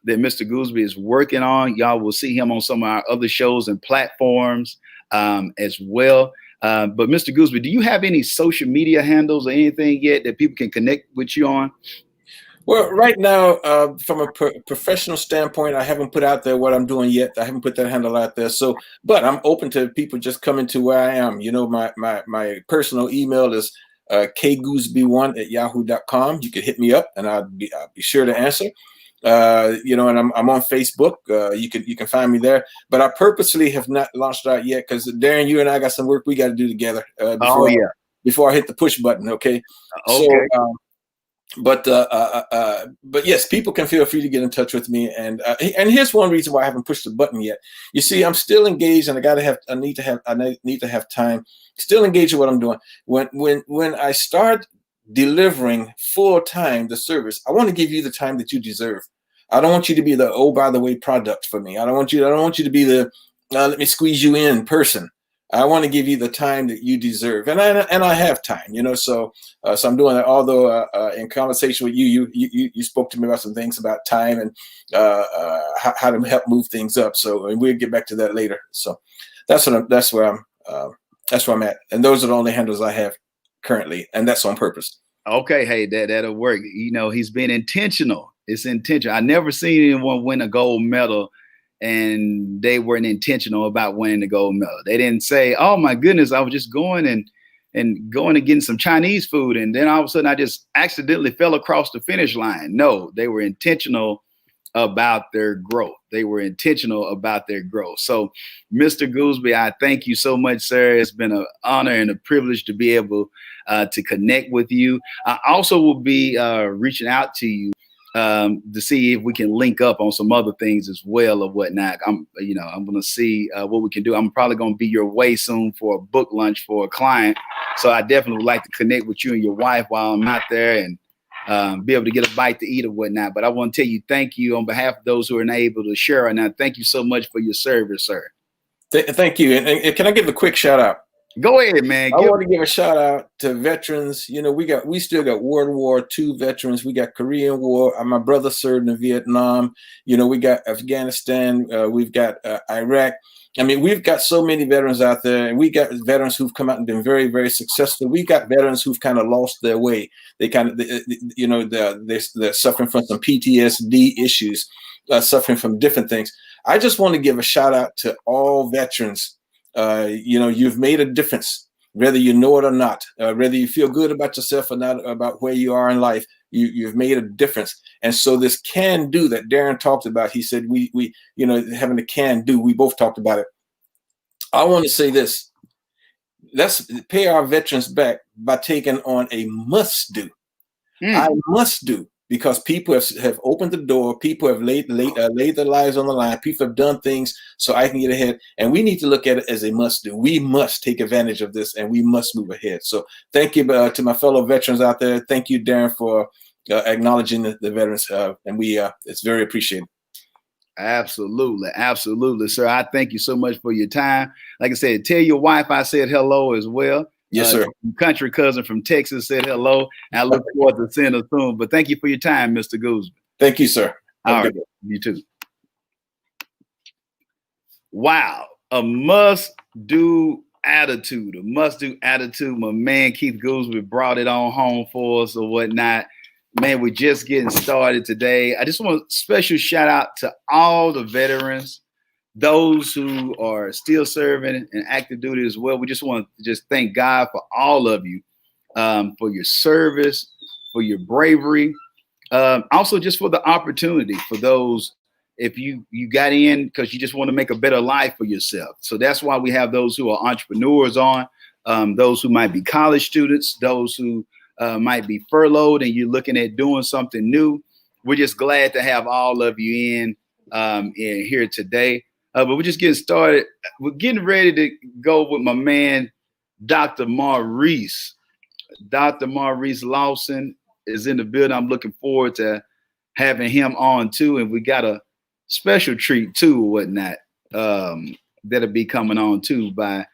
that Mr. Gooseby is working on. Y'all will see him on some of our other shows and platforms as well. But Mr. Gooseby, do you have any social media handles or anything yet that people can connect with you on? Well, right now, from a professional standpoint, I haven't put out there what I'm doing yet. I haven't put that handle out there. So, but I'm open to people just coming to where I am. My personal email is kgooseby1@yahoo.com. You can hit me up and I'll be sure to answer. And I'm on Facebook. You can find me there, but I purposely have not launched out yet because Darren, you and I got some work we got to do together before I hit the push button. Okay. Okay. So, but yes, people can feel free to get in touch with me. And here's one reason why I haven't pushed the button yet. You see, I'm still engaged, and I need to have time. Still engaged in what I'm doing. When I start delivering full time the service, I want to give you the time that you deserve. I don't want you to be the, oh, by the way, product for me. I don't want you to be the let me squeeze you in person. I want to give you the time that you deserve, and I have time, So I'm doing that. Although in conversation with you spoke to me about some things about time and how to help move things up. So and we'll get back to that later. So that's where I'm at, and those are the only handles I have currently, and that's on purpose. Okay, hey, that'll work. He's been intentional. It's intentional. I never seen anyone win a gold medal and they weren't intentional about winning the gold medal. They didn't say, "Oh my goodness, I was just going and getting some Chinese food, and then all of a sudden I just accidentally fell across the finish line." No, they were intentional about their growth. They were intentional about their growth. So, Mr. Gooseby, I thank you so much, sir. It's been an honor and a privilege to be able to connect with you. I also will be reaching out to you to see if we can link up on some other things as well or whatnot. I'm going to see what we can do. I'm probably going to be your way soon for a book lunch for a client. So I definitely would like to connect with you and your wife while I'm out there and be able to get a bite to eat or whatnot. But I want to tell you, thank you on behalf of those who are unable to share right now. Thank you so much for your service, sir. Thank you. And can I give a quick shout out? Go ahead, man. I want to give a shout out to veterans. We still got World War II veterans. We got Korean War. My brother served in Vietnam. We got Afghanistan. We've got Iraq. I mean, we've got so many veterans out there, and we got veterans who've come out and been very, very successful. We got veterans who've kind of lost their way. They kind of, they're suffering from some PTSD issues, suffering from different things. I just want to give a shout out to all veterans. You've made a difference, whether you know it or not, whether you feel good about yourself or not, about where you are in life. You've made a difference. And so this can do that Darren talked about, he said, we having a can do, we both talked about it. I want to say this: let's pay our veterans back by taking on a must do. I must do. Because people have opened the door, people have laid their lives on the line, people have done things so I can get ahead, and we need to look at it as a must do. We must take advantage of this, and we must move ahead. So thank you to my fellow veterans out there. Thank you, Darren, for acknowledging the veterans, and it's very appreciated. Absolutely, sir. I thank you so much for your time. Like I said, tell your wife I said hello as well. Yes, sir. Country cousin from Texas said hello. And I look forward to seeing her soon. But thank you for your time, Mr. Gooseby. Thank you, sir. All right. You too. Wow. A must-do attitude. My man, Keith Gooseby, brought it on home for us or whatnot. Man, we're just getting started today. I just want a special shout out to all the veterans, those who are still serving in active duty as well. We just want to just thank God for all of you, for your service, for your bravery, also just for the opportunity for those, if you got in because you just want to make a better life for yourself. So that's why we have those who are entrepreneurs on, those who might be college students, those who might be furloughed and you're looking at doing something new. We're just glad to have all of you in here today. But we're just getting started. We're getting ready to go with my man, Dr. Maurice. Dr. Maurice Lawson is in the building. I'm looking forward to having him on too. And we got a special treat too or whatnot that'll be coming on too by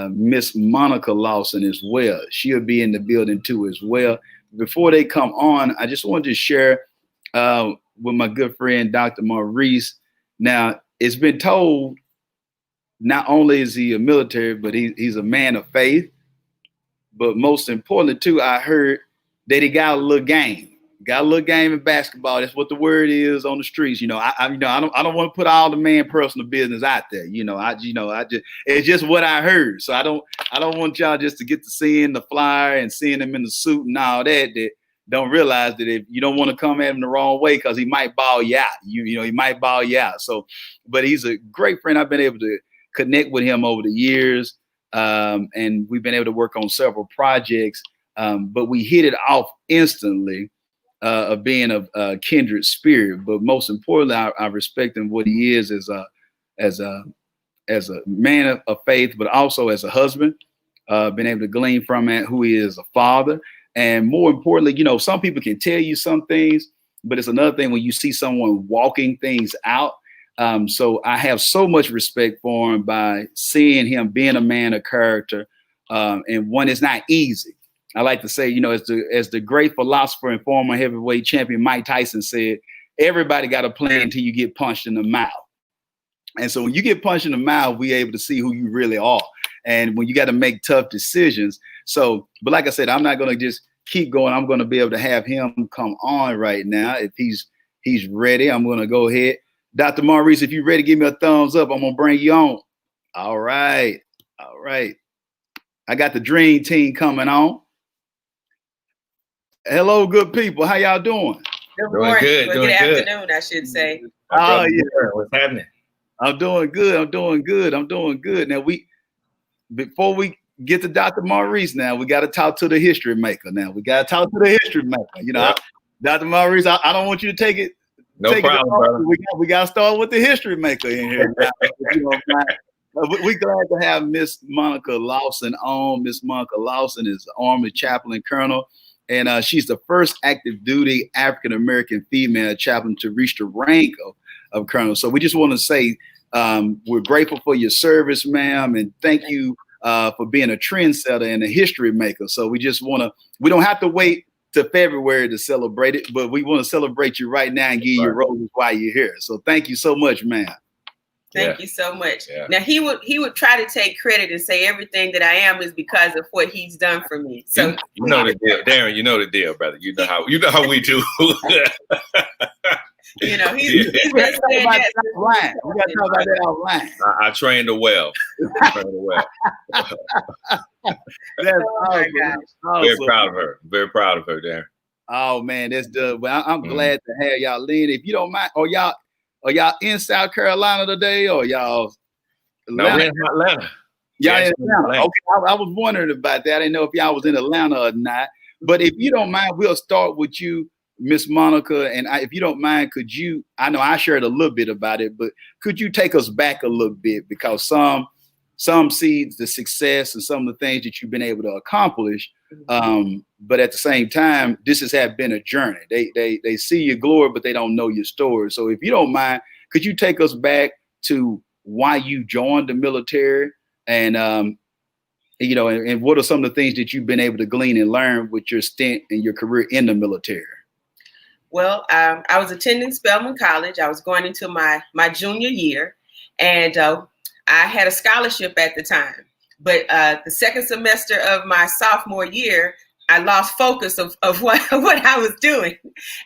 Miss Monica Lawson as well. She'll be in the building too as well. Before they come on, I just wanted to share with my good friend, Dr. Maurice. Now, it's been told not only is he a military, but he's a man of faith. But most importantly, too, I heard that he got a little game. Got a little game in basketball. That's what the word is on the streets. I don't want to put all the man personal business out there. It's just what I heard. So I don't want y'all just to get to seeing the flyer and seeing him in the suit and all that don't realize that if you don't want to come at him the wrong way, because he might ball you out. He might ball you out. So, but he's a great friend. I've been able to connect with him over the years, and we've been able to work on several projects. But we hit it off instantly of being a kindred spirit. But most importantly, I respect him what he is as a man of faith, but also as a husband. Been able to glean from it who he is, a father. And more importantly, you know, some people can tell you some things, but it's another thing when you see someone walking things out. So I have so much respect for him by seeing him being a man of character. And one, it's not easy. I like to say, you know, as the great philosopher and former heavyweight champion Mike Tyson said, everybody got a plan until you get punched in the mouth. And so when you get punched in the mouth, we're able to see who you really are. And when you got to make tough decisions. So, but like I said, I'm not going to just keep going. I'm going to be able to have him come on right now. If he's ready, I'm going to go ahead. Dr. Maurice, if you're ready, give me a thumbs up. I'm going to bring you on. All right. All right. I got the dream team coming on. Hello, good people. How y'all doing? Good morning. Good afternoon, I should say. Oh, yeah. What's happening? I'm doing good. Now, before we get to Dr. Maurice, now we got to talk to the history maker. You know, Dr. Maurice, I don't want you to take it. No problem, brother. We got to start with the history maker in here. We're glad to have Miss Monica Lawson on. Miss Monica Lawson is Army Chaplain Colonel, and she's the first active duty African American female chaplain to reach the rank of colonel. So we just want to say we're grateful for your service, ma'am, and thank you for being a trendsetter and a history maker. So we don't have to wait to February to celebrate it, but we want to celebrate you right now and give you roses while you're here. So thank you so much, ma'am. Thank you so much. Yeah. Now he would try to take credit and say everything that I am is because of what he's done for me. So you know the deal, Darren. You know the deal, brother. You know how we do. You know, he's been saying that. We got to talk about that offline. I trained her well. That's awesome. Very proud of her. Very proud of her, Darren. Oh man, that's good. Well, I'm glad to have y'all in. If you don't mind, are y'all in South Carolina today, or y'all? No, we're in Atlanta. Y'all in Atlanta. Okay, I was wondering about that. I didn't know if y'all was in Atlanta or not. But if you don't mind, we'll start with you, Miss Monica. And if you don't mind, I know I shared a little bit about it, but could you take us back a little bit? Because some see the success and some of the things that you've been able to accomplish. But at the same time, this has been a journey. They see your glory, but they don't know your story. So if you don't mind, could you take us back to why you joined the military, and you know, and what are some of the things that you've been able to glean and learn with your stint and your career in the military? Well, I was attending Spelman College. I was going into my junior year, and I had a scholarship at the time. But the second semester of my sophomore year, I lost focus of what I was doing.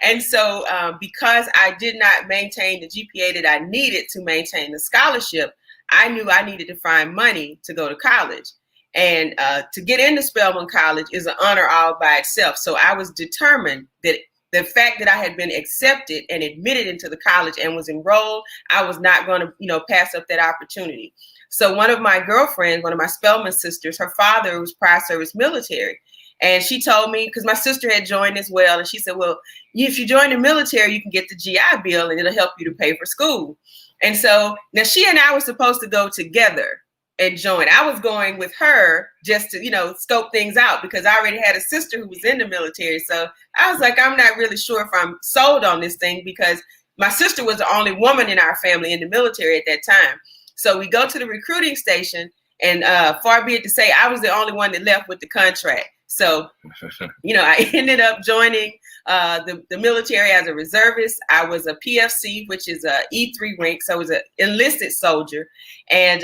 And so because I did not maintain the GPA that I needed to maintain the scholarship, I knew I needed to find money to go to college. And to get into Spelman College is an honor all by itself. So I was determined that the fact that I had been accepted and admitted into the college and was enrolled, I was not going to, pass up that opportunity. So one of my girlfriends, one of my Spelman sisters, her father was prior service military. And she told me, because my sister had joined as well, and she said, well, if you join the military, you can get the GI Bill and it'll help you to pay for school. And so now she and I were supposed to go together and join. I was going with her just to, scope things out, because I already had a sister who was in the military. So I was like, I'm not really sure if I'm sold on this thing, because my sister was the only woman in our family in the military at that time. So we go to the recruiting station, and far be it to say, I was the only one that left with the contract. So, I ended up joining the military as a reservist. I was a PFC, which is a E3 rank. So I was an enlisted soldier, and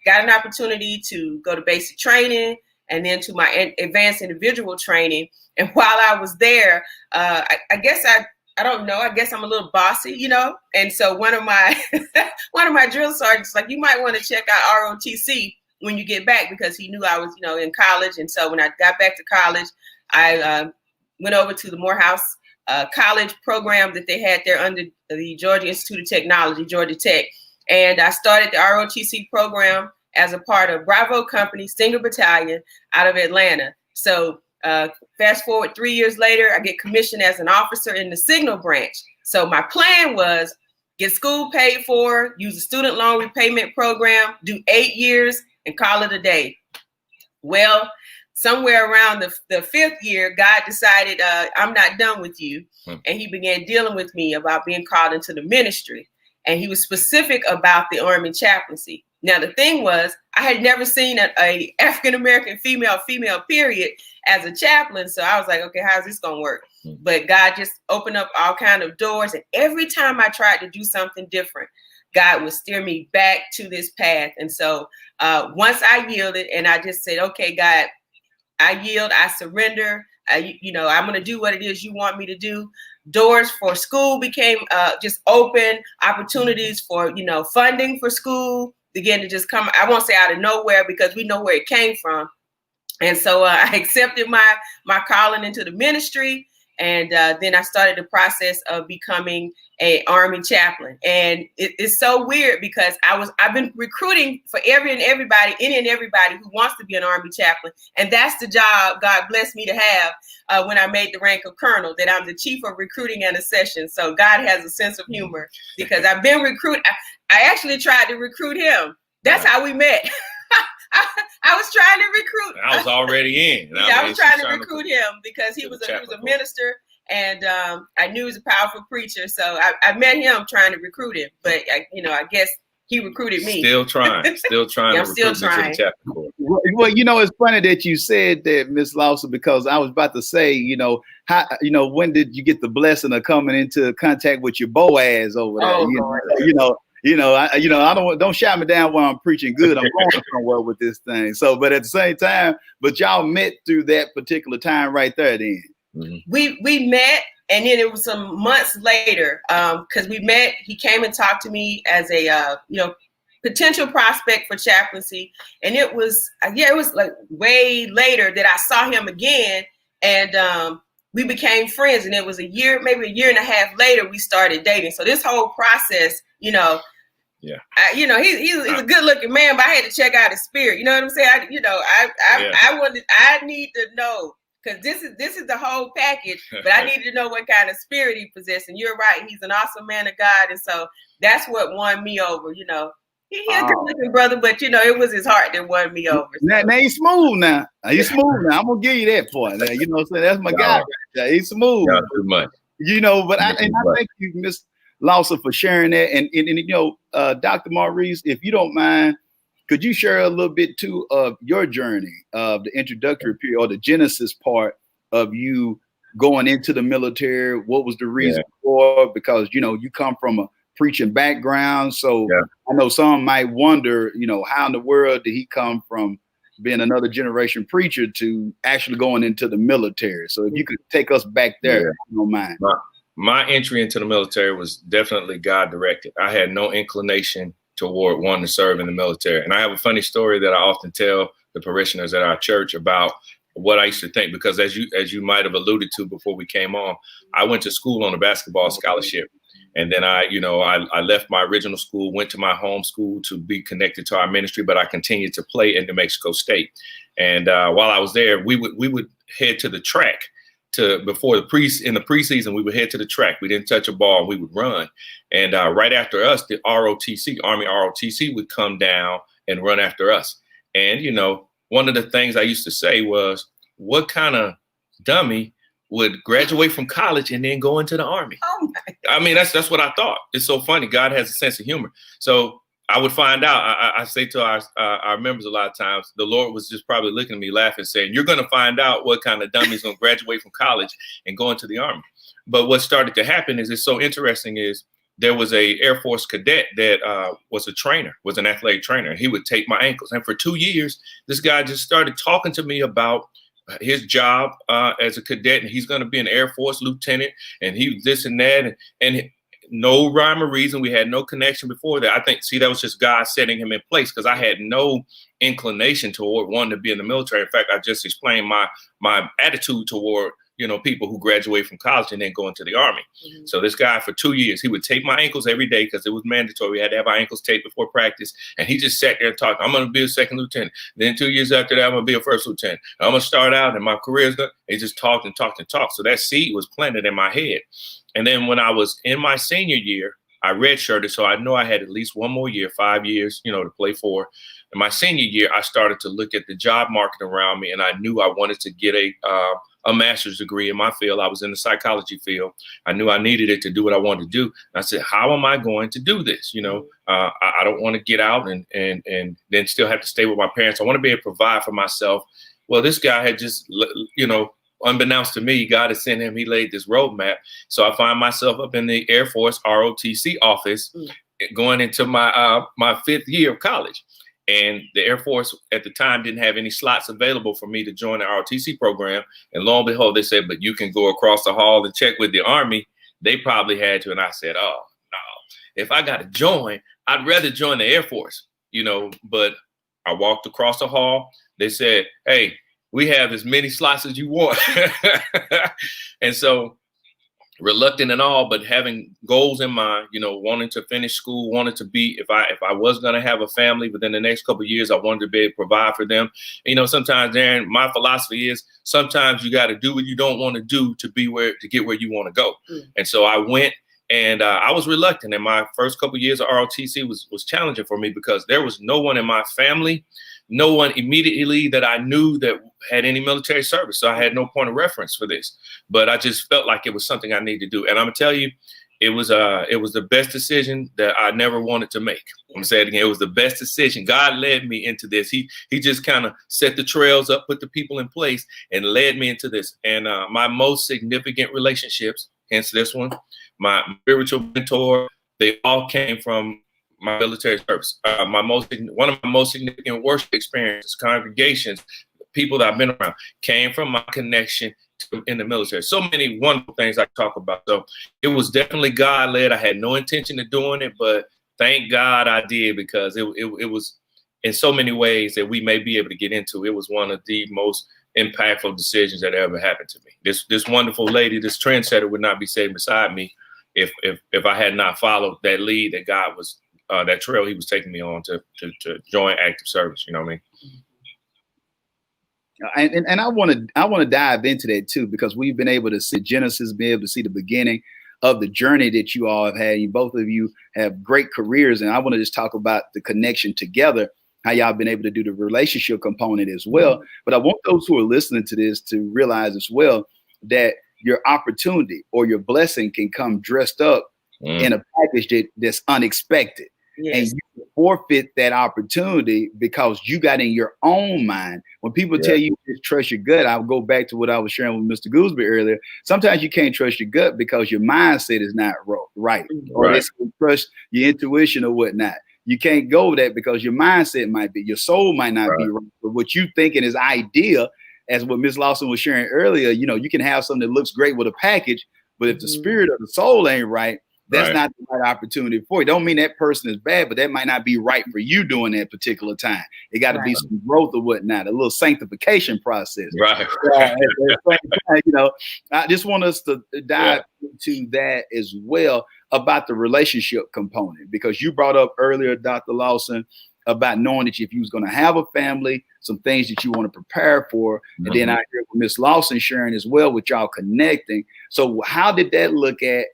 got an opportunity to go to basic training and then to my advanced individual training. And while I was there, I guess I don't know. I guess I'm a little bossy, And so one of my drill sergeants like, you might want to check out ROTC when you get back, because he knew I was, in college. And so when I got back to college, I went over to the Morehouse college program that they had there under the Georgia Institute of Technology, Georgia Tech. And I started the ROTC program as a part of Bravo Company, Stinger Battalion out of Atlanta. So fast forward 3 years later, I get commissioned as an officer in the signal branch. So my plan was get school paid for, use a student loan repayment program, do 8 years and call it a day. Well, somewhere around the 5th year, God decided, I'm not done with you. And he began dealing with me about being called into the ministry. And he was specific about the Army chaplaincy. Now, the thing was, I had never seen a African-American female period as a chaplain. So I was like, okay, how's this going to work? But God just opened up all kind of doors. And every time I tried to do something different, God would steer me back to this path. And so once I yielded and I just said, okay, God, I yield, I surrender. I'm going to do what it is you want me to do. Doors for school became just open. Opportunities for, funding for school began to just come. I won't say out of nowhere because we know where it came from. And so I accepted my calling into the ministry. And then I started the process of becoming an Army chaplain. And it's so weird because I've been recruiting for any and everybody who wants to be an Army chaplain. And that's the job God blessed me to have when I made the rank of colonel, that I'm the chief of recruiting and accession. So God has a sense of humor because I've been recruited. I actually tried to recruit him. That's how we met. I was trying to recruit. I was already in. I was trying to recruit him because he was a minister, and I knew he was a powerful preacher. So I met him trying to recruit him, but I guess he recruited me. Still trying to recruit me to the chaplain corps. Well, it's funny that you said that, Miss Lawson, because I was about to say, when did you get the blessing of coming into contact with your Boaz over there? I don't shout me down while I'm preaching good. I'm going somewhere with this thing. So, but at the same time, y'all met through that particular time right there. Then we met, and then it was some months later because we met. He came and talked to me as a potential prospect for chaplaincy, and it was like way later that I saw him again, and we became friends. And it was maybe a year and a half later, we started dating. So this whole process, he's a good looking man, but I had to check out his spirit. You know what I'm saying? I need to know, because this is the whole package, but I needed to know what kind of spirit he possessed. And you're right, he's an awesome man of God. And so that's what won me over, He's a good looking brother, but it was his heart that won me over. So. Now he's smooth now. He's smooth now. I'm gonna give you that point. You know what I'm saying? That's my guy right there. He's smooth. Not too much. But I thank you, Miss Lawson, for sharing that. And Dr. Maurice, if you don't mind, could you share a little bit too of your journey of the introductory period or the genesis part of you going into the military? What was the reason for? Because you come from a preaching background, so I know some might wonder, how in the world did he come from being another generation preacher to actually going into the military? So if you could take us back there, if you don't mind. My entry into the military was definitely God directed. I had no inclination toward wanting to serve in the military. And I have a funny story that I often tell the parishioners at our church about what I used to think, because as you might have alluded to before we came on, I went to school on a basketball scholarship. And then I left my original school, went to my home school to be connected to our ministry, but I continued to play in New Mexico State. And while I was there, we would head to the track in the preseason. We would head to the track. We didn't touch a ball. We would run. And right after us, the ROTC, Army ROTC, would come down and run after us. And, one of the things I used to say was, what kind of dummy would graduate from college and then go into the Army? Oh my. I mean, that's what I thought. It's so funny. God has a sense of humor. So I would find out. I say to our members a lot of times, the Lord was just probably looking at me laughing, saying, you're going to find out what kind of dummy is going to graduate from college and go into the Army. But what started to happen it's so interesting is there was a Air Force cadet that was an athletic trainer. He would take my ankles. And for 2 years, this guy just started talking to me about his job as a cadet, and he's going to be an Air Force lieutenant, and he was this and that, and no rhyme or reason. We had no connection before that. I think, that was just God setting him in place, because I had no inclination toward wanting to be in the military. In fact, I just explained my attitude toward people who graduate from college and then go into the Army. Mm-hmm. So this guy, for 2 years, he would tape my ankles every day because it was mandatory. We had to have our ankles taped before practice. And he just sat there and talked. I'm going to be a second lieutenant. Then 2 years after that, I'm going to be a first lieutenant. I'm going to start out and my career is going to. He just talked and talked and talked. So that seed was planted in my head. And then when I was in my senior year, I redshirted. So I know I had at least one more year, 5 years, to play for. in my senior year, I started to look at the job market around me, and I knew I wanted to get a master's degree in my field. I was in the psychology field. I knew I needed it to do what I wanted to do. And I said, how am I going to do this? I don't want to get out and then still have to stay with my parents. I want to be able to provide for myself. Well, this guy had just, unbeknownst to me, God had sent him, he laid this roadmap. So I find myself up in the Air Force ROTC office going into my 5th year of college. And the Air Force at the time didn't have any slots available for me to join the ROTC program. And lo and behold, they said, but you can go across the hall and check with the Army. They probably had to. And I said, oh, no, if I got to join, I'd rather join the Air Force, but I walked across the hall. They said, hey, we have as many slots as you want. And so, reluctant and all, but having goals in mind, wanting to finish school, wanted to be, if I was going to have a family within the next couple of years, I wanted to be able to provide for them. Sometimes, Darren, my philosophy is sometimes you got to do what you don't want to do to get where you want to go. And so I went, and I was reluctant. And my first couple of years of ROTC was challenging for me because there was no one in my family, no one immediately that I knew that had any military service. So I had no point of reference for this, but I just felt like it was something I needed to do. And I'm gonna tell you, it was the best decision that I never wanted to make. I'm gonna say it again. It was the best decision. God led me into this. He just kind of set the trails up, put the people in place, and led me into this. And my most significant relationships, hence this one, my spiritual mentor, they all came from my military service. One of my most significant worship experiences, congregations, people that I've been around, came from my connection in the military. So many wonderful things I talk about. So it was definitely God led. I had no intention of doing it, but thank God I did, because it was in so many ways that we may be able to get into. It was one of the most impactful decisions that ever happened to me. This wonderful lady, this trendsetter, would not be sitting beside me if I had not followed that lead that God was, that trail he was taking me on to join active service. You know what I mean? And I want to dive into that too, because we've been able to see Genesis, be able to see the beginning of the journey that you all have had. Both of you have great careers, and I want to just talk about the connection together, how y'all been able to do the relationship component as well. But I want those who are listening to this to realize as well that your opportunity or your blessing can come dressed up in a package that's unexpected. Yes. And you forfeit that opportunity because you got in your own mind. When people tell you just trust your gut, I'll go back to what I was sharing with Mr. Goosberry earlier. Sometimes you can't trust your gut because your mindset is not right. Or they trust your intuition or whatnot. You can't go with that because your mindset might be, your soul might not be right. But what you thinking is ideal, as what Ms. Lawson was sharing earlier, you can have something that looks great with a package, but if the spirit of the soul ain't right, that's not the right opportunity for you. Don't mean that person is bad, but that might not be right for you during that particular time. It got to be some growth or whatnot, a little sanctification process. Right. I just want us to dive into that as well about the relationship component, because you brought up earlier, Dr. Lawson, about knowing that if you was going to have a family, some things that you want to prepare for. And then I hear Ms. Lawson sharing as well with y'all connecting. So how did that look at,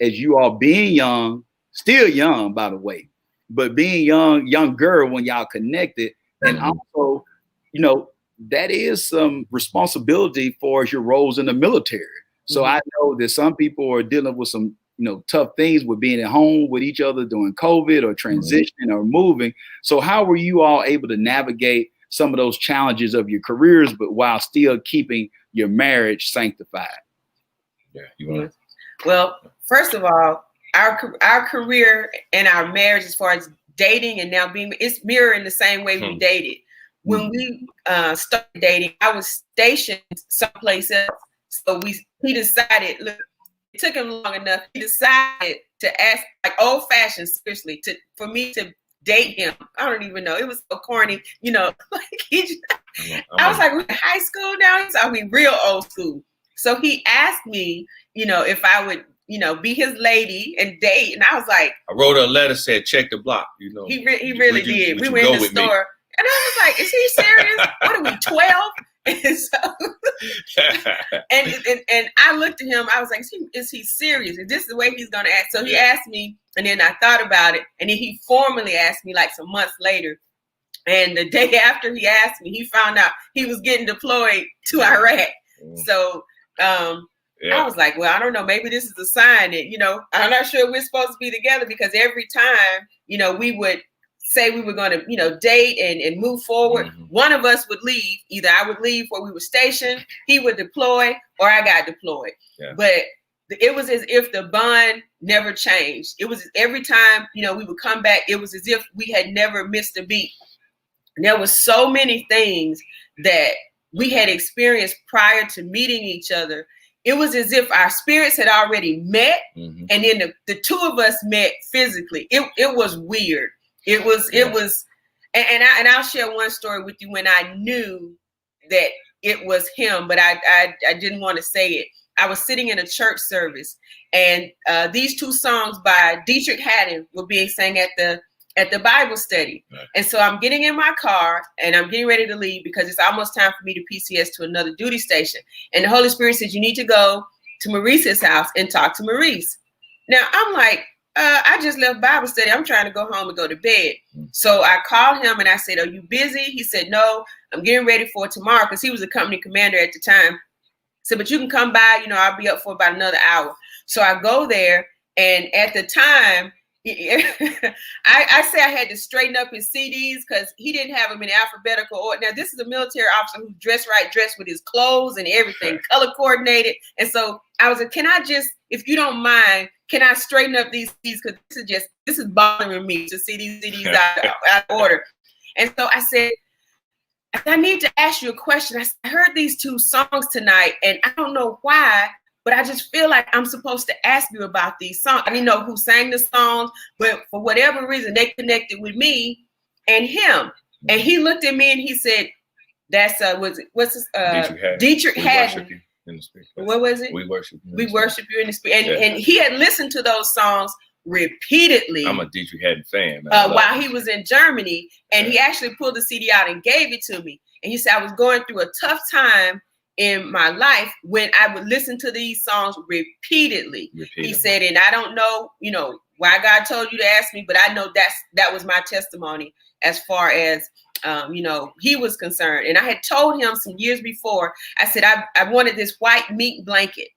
as you all being young, still young, by the way, but being younger when y'all connected, and also, that is some responsibility for your roles in the military. So I know that some people are dealing with some, tough things with being at home with each other during COVID or transitioning or moving. So how were you all able to navigate some of those challenges of your careers, but while still keeping your marriage sanctified? Yeah, you want to? Well, first of all, our career and our marriage, as far as dating and now it's mirroring the same way we dated. When we started dating, I was stationed someplace else. So he decided, look, it took him long enough. He decided to ask, like old fashioned, seriously, for me to date him. I don't even know. It was so corny, like I was like, we're in high school now. He's real old school. So he asked me, if I would, be his lady and date. And I was like, I wrote a letter, said, check the block. He really did. We went in the store and I was like, is he serious? What are we, 12? And so, and I looked at him. I was like, is he serious? Is this the way he's going to act? So he asked me, and then I thought about it. And then he formally asked me like some months later, And the day after he asked me, he found out he was getting deployed to Iraq. So I was like, well, I don't know. Maybe this is a sign that, you know, I'm not sure we're supposed to be together, because every time, you know, we would say we were going to, you know, date and move forward. One of us would leave. Either I would leave where we were stationed, he would deploy, or I got deployed. But it was as if the bond never changed. It was every time, you know, we would come back, it was as if we had never missed a beat. And there was so many things that we had experienced prior to meeting each other. It was as if our spirits had already met, and then the two of us met physically. It was weird. It was, and I'll share one story with you when I knew that it was him, but I didn't want to say it. I was sitting in a church service, and these two songs by Dietrich Haddon were being sang at the Bible study. And so I'm getting in my car and I'm getting ready to leave because it's almost time for me to PCS to another duty station. And the Holy Spirit says, you need to go to Maurice's house and talk to Maurice. Now I'm like, I just left Bible study. I'm trying to go home and go to bed. So I called him and I said, are you busy? He said, no, I'm getting ready for tomorrow, because he was a company commander at the time. So, but you can come by, you know, I'll be up for about another hour. So I go there, and at the time, I say I had to straighten up his CDs because he didn't have them in alphabetical order. Now, this is a military officer who's dressed with his clothes and everything, color coordinated. And so I was like, can I just, if you don't mind, can I straighten up these CDs? Because this is bothering me to see these CDs out of order. And so I said, I need to ask you a question. I heard these two songs tonight, and I don't know why, but I just feel like I'm supposed to ask you about these songs. I didn't know who sang the songs, but for whatever reason, they connected with me and him. And he looked at me and he said, "That's Dietrich Haddon. What was it? We worship you. We worship you in the spirit." And he had listened to those songs repeatedly. I'm a Dietrich Haddon fan. While he was in Germany, and he actually pulled the CD out and gave it to me. And he said, I was going through a tough time in my life when I would listen to these songs repeatedly. He said, and I don't know, you know, why God told you to ask me, but I know that was my testimony as far as, you know, he was concerned. And I had told him some years before, I said, I wanted this white mink blanket.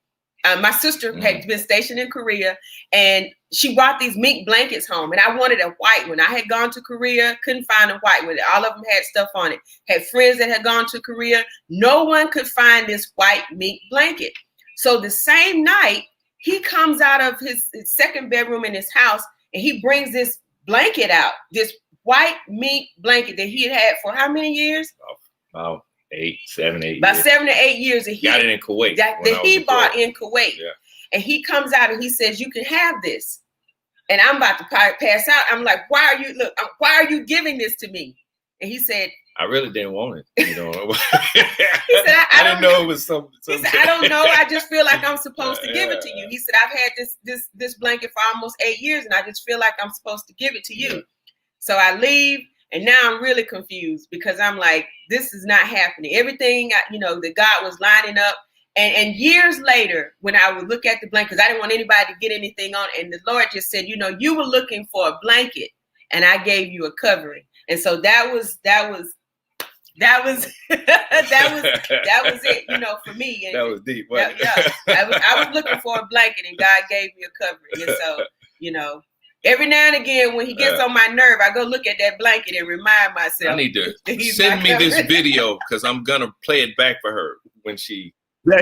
My sister had been stationed in Korea, and she brought these mink blankets home, and I wanted a white one. I had gone to Korea, couldn't find a white one. All of them had stuff on it. Had friends that had gone to Korea. No one could find this white mink blanket. So the same night, he comes out of his second bedroom in his house, and he brings this blanket out, this white mink blanket that he had had for how many years? About 7, 8 About years. 7 to 8 years. And he got it in Kuwait. That he bought in Kuwait. Yeah. And he comes out and he says, you can have this. And I'm about to pass out. I'm like, why are you giving this to me? And he said, I really didn't want it. You know, he said, I didn't know it was something. He said, I don't know. I just feel like I'm supposed to give it to you. He said, I've had this blanket for almost 8 years, and I just feel like I'm supposed to give it to you. Yeah. So I leave, and now I'm really confused because I'm like, this is not happening. Everything, that God was lining up. And years later, when I would look at the blanket, because I didn't want anybody to get anything on it, and the Lord just said, you were looking for a blanket, and I gave you a covering. And so that was it, for me. And that was deep. I was looking for a blanket, and God gave me a covering. And so, every now and again, when he gets on my nerve, I go look at that blanket and remind myself. I need to send me this video because I'm gonna play it back for her when she. We're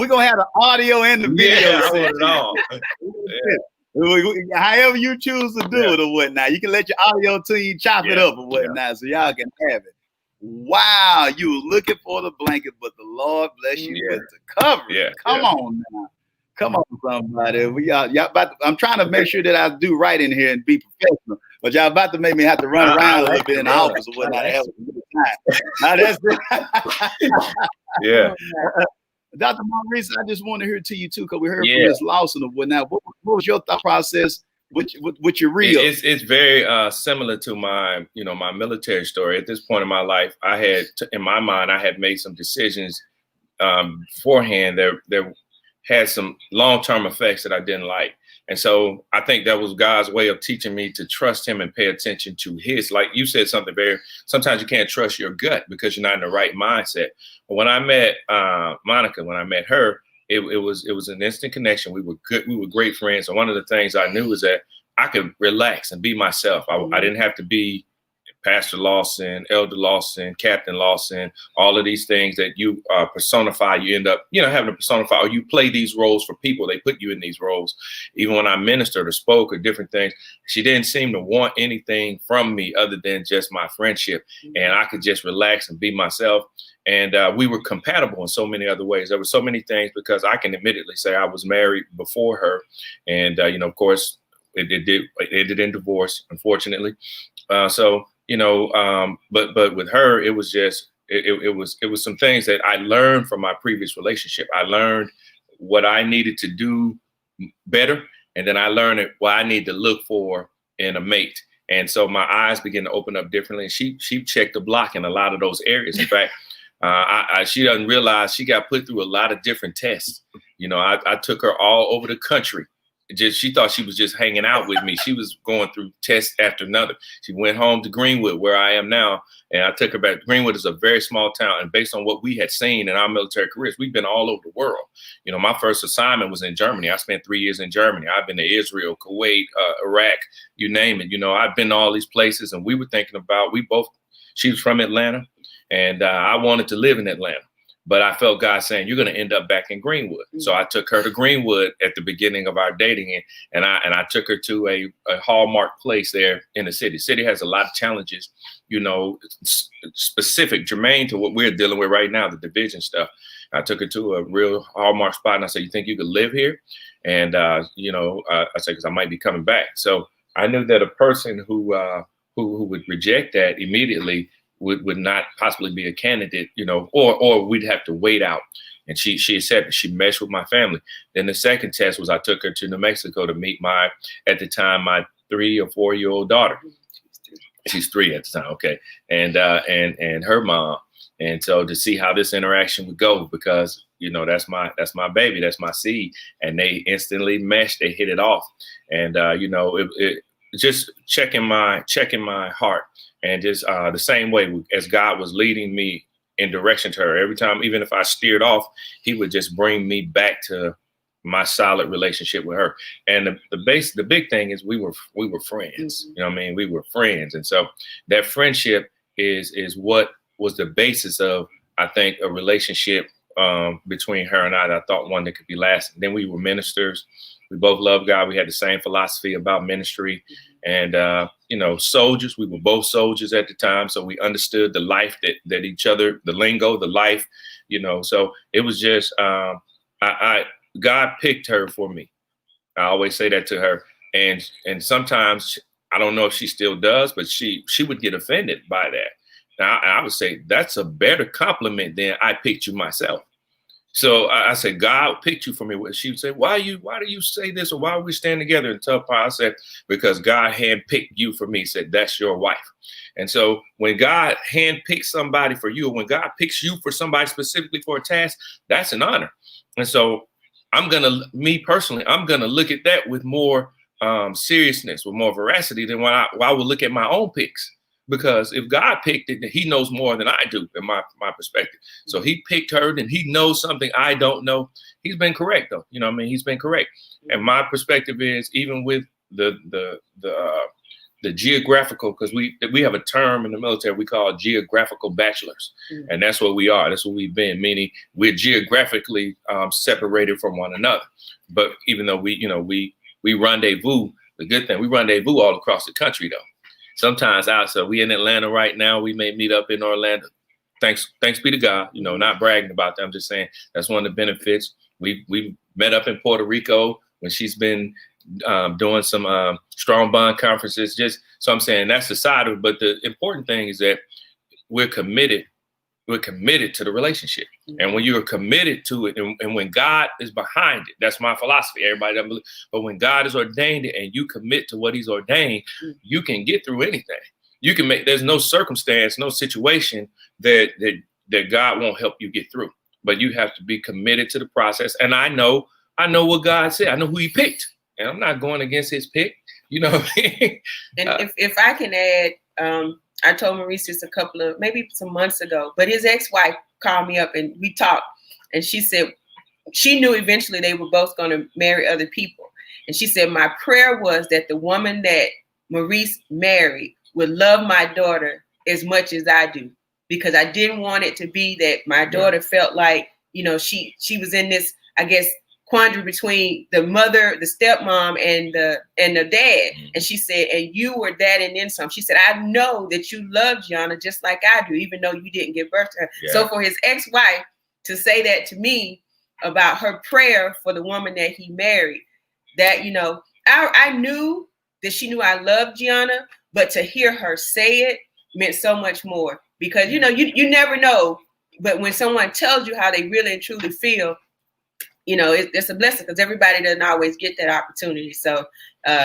gonna have the audio and the video. Yeah, I want it all. However you choose to do it or whatnot. You can let your audio team chop it up or whatnot, so y'all can have it. Wow, you were looking for the blanket, but the Lord bless you with the cover. Yeah, Come on now. Come on, somebody. Y'all I'm trying to make sure that I do right in here and be professional, but y'all about to make me have to run around a little bit in the office or whatnot. Now that's it. Yeah. Dr. Maurice, I just want to hear to you too, because we heard from Ms. Lawson or whatnot. What was your thought process with your reel? It's very similar to my military story. At this point in my life, I had in my mind, I had made some decisions beforehand that had some long-term effects that I didn't like. And so I think that was God's way of teaching me to trust him and pay attention to his, like you said, something sometimes you can't trust your gut because you're not in the right mindset. But when I met Monica, when I met her, it was an instant connection. We were good. We were great friends. And one of the things I knew was that I could relax and be myself. I didn't have to be Pastor Lawson, Elder Lawson, Captain Lawson, all of these things that you personify. You end up, having to personify, or you play these roles for people. They put you in these roles. Even when I ministered or spoke or different things, she didn't seem to want anything from me other than just my friendship. And I could just relax and be myself. And we were compatible in so many other ways. There were so many things, because I can admittedly say I was married before her. And, of course, it ended in divorce, unfortunately. But with her, it was just, it was some things that I learned from my previous relationship. I learned what I needed to do better. And then I learned what I need to look for in a mate. And so my eyes began to open up differently. And she checked the block in a lot of those areas. In fact, she doesn't realize she got put through a lot of different tests. I took her all over the country. She thought she was just hanging out with me. She was going through test after another. She went home to Greenwood, where I am now, and I took her back. Greenwood is a very small town, and based on what we had seen in our military careers, we've been all over the world. My first assignment was in Germany. I spent 3 years in Germany. I've been to Israel, Kuwait, Iraq, you name it. I've been to all these places, and we were thinking about, she was from Atlanta, and I wanted to live in Atlanta. But I felt God saying, you're going to end up back in Greenwood. Mm-hmm. So I took her to Greenwood at the beginning of our dating. And I took her to a hallmark place there in the city. The city has a lot of challenges, specific, germane to what we're dealing with right now, the division stuff. I took her to a real hallmark spot. And I said, you think you could live here? And, I said, because I might be coming back. So I knew that a person who would reject that immediately would not possibly be a candidate, or we'd have to wait out. And she accepted. She meshed with my family. Then the second test was I took her to New Mexico to meet at the time, my 3 or 4 year old daughter. She's 3 at the time. Okay. And her mom. And so to see how this interaction would go, because, that's my baby, that's my seed. And they instantly meshed, they hit it off. And, it just checking my heart. And just the same way as God was leading me in direction to her, every time, even if I steered off, he would just bring me back to my solid relationship with her. And the big thing is we were friends. Mm-hmm. We were friends. And so that friendship is what was the basis of, I think, a relationship between her and I thought one that could be lasting. Then we were ministers. We both loved God. We had the same philosophy about ministry. And, soldiers, we were both soldiers at the time. So we understood the life that each other, the lingo, the life, so it was just, God picked her for me. I always say that to her. And sometimes, I don't know if she still does, but she would get offended by that. Now, I would say that's a better compliment than I picked you myself. So I said, God picked you for me. She would say, why do you say this? Or why are we standing together? And tell I said, because God handpicked you for me. He said, that's your wife. And so when God handpicks somebody for you, or when God picks you for somebody specifically for a task, that's an honor. And so me personally, I'm going to look at that with more seriousness, with more veracity than when I would look at my own picks. Because if God picked it, he knows more than I do in my perspective. So he picked her, and he knows something I don't know. He's been correct, though. He's been correct. And my perspective is, even with the geographical, because we have a term in the military we call geographical bachelors. Mm-hmm. And that's what we are. That's what we've been, meaning we're geographically separated from one another. But even though we rendezvous, the good thing, we rendezvous all across the country, though. Sometimes so we in Atlanta right now. We may meet up in Orlando. Thanks be to God. Not bragging about that. I'm just saying that's one of the benefits. We met up in Puerto Rico when she's been doing some strong bond conferences. So I'm saying that's the side of it. But the important thing is that we're committed. We're committed to the relationship. Mm-hmm. And when you're committed to it, and when God is behind it, that's my philosophy. Everybody doesn't believe, but when God has ordained it and you commit to what he's ordained, mm-hmm. you can get through anything. You can there's no circumstance, no situation that God won't help you get through. But you have to be committed to the process. And I know what God said. I know who he picked. and I'm not going against his pick. You know. And if I can add, I told Maurice this maybe some months ago, but his ex-wife called me up and we talked, and she said she knew eventually they were both going to marry other people. And she said, my prayer was that the woman that Maurice married would love my daughter as much as I do, because I didn't want it to be that my daughter felt like, you know, she was in this, I guess, quandary between the mother, the stepmom, and the dad. And she said, and you were that and then some. She said, I know that you love Gianna just like I do, even though you didn't give birth to her. Yeah. So for his ex-wife to say that to me about her prayer for the woman that he married, that, you know, I knew that she knew I loved Gianna, but to hear her say it meant so much more, because, you know, you never know, but when someone tells you how they really and truly feel, you know, it's a blessing, because everybody doesn't always get that opportunity. So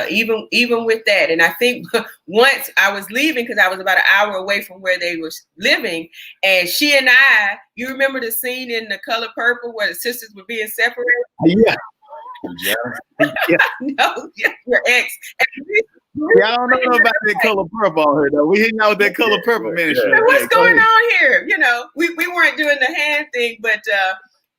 even with that, and I think once I was leaving, because I was about an hour away from where they were living, and she and I, you remember the scene in The Color Purple where the sisters were being separated? Yeah. Yeah. No, your ex. Yeah, I don't know about that Color Purple on her though. We hanging out with that Color Purple ministry. What's going on here? You know, we weren't doing the hand thing, but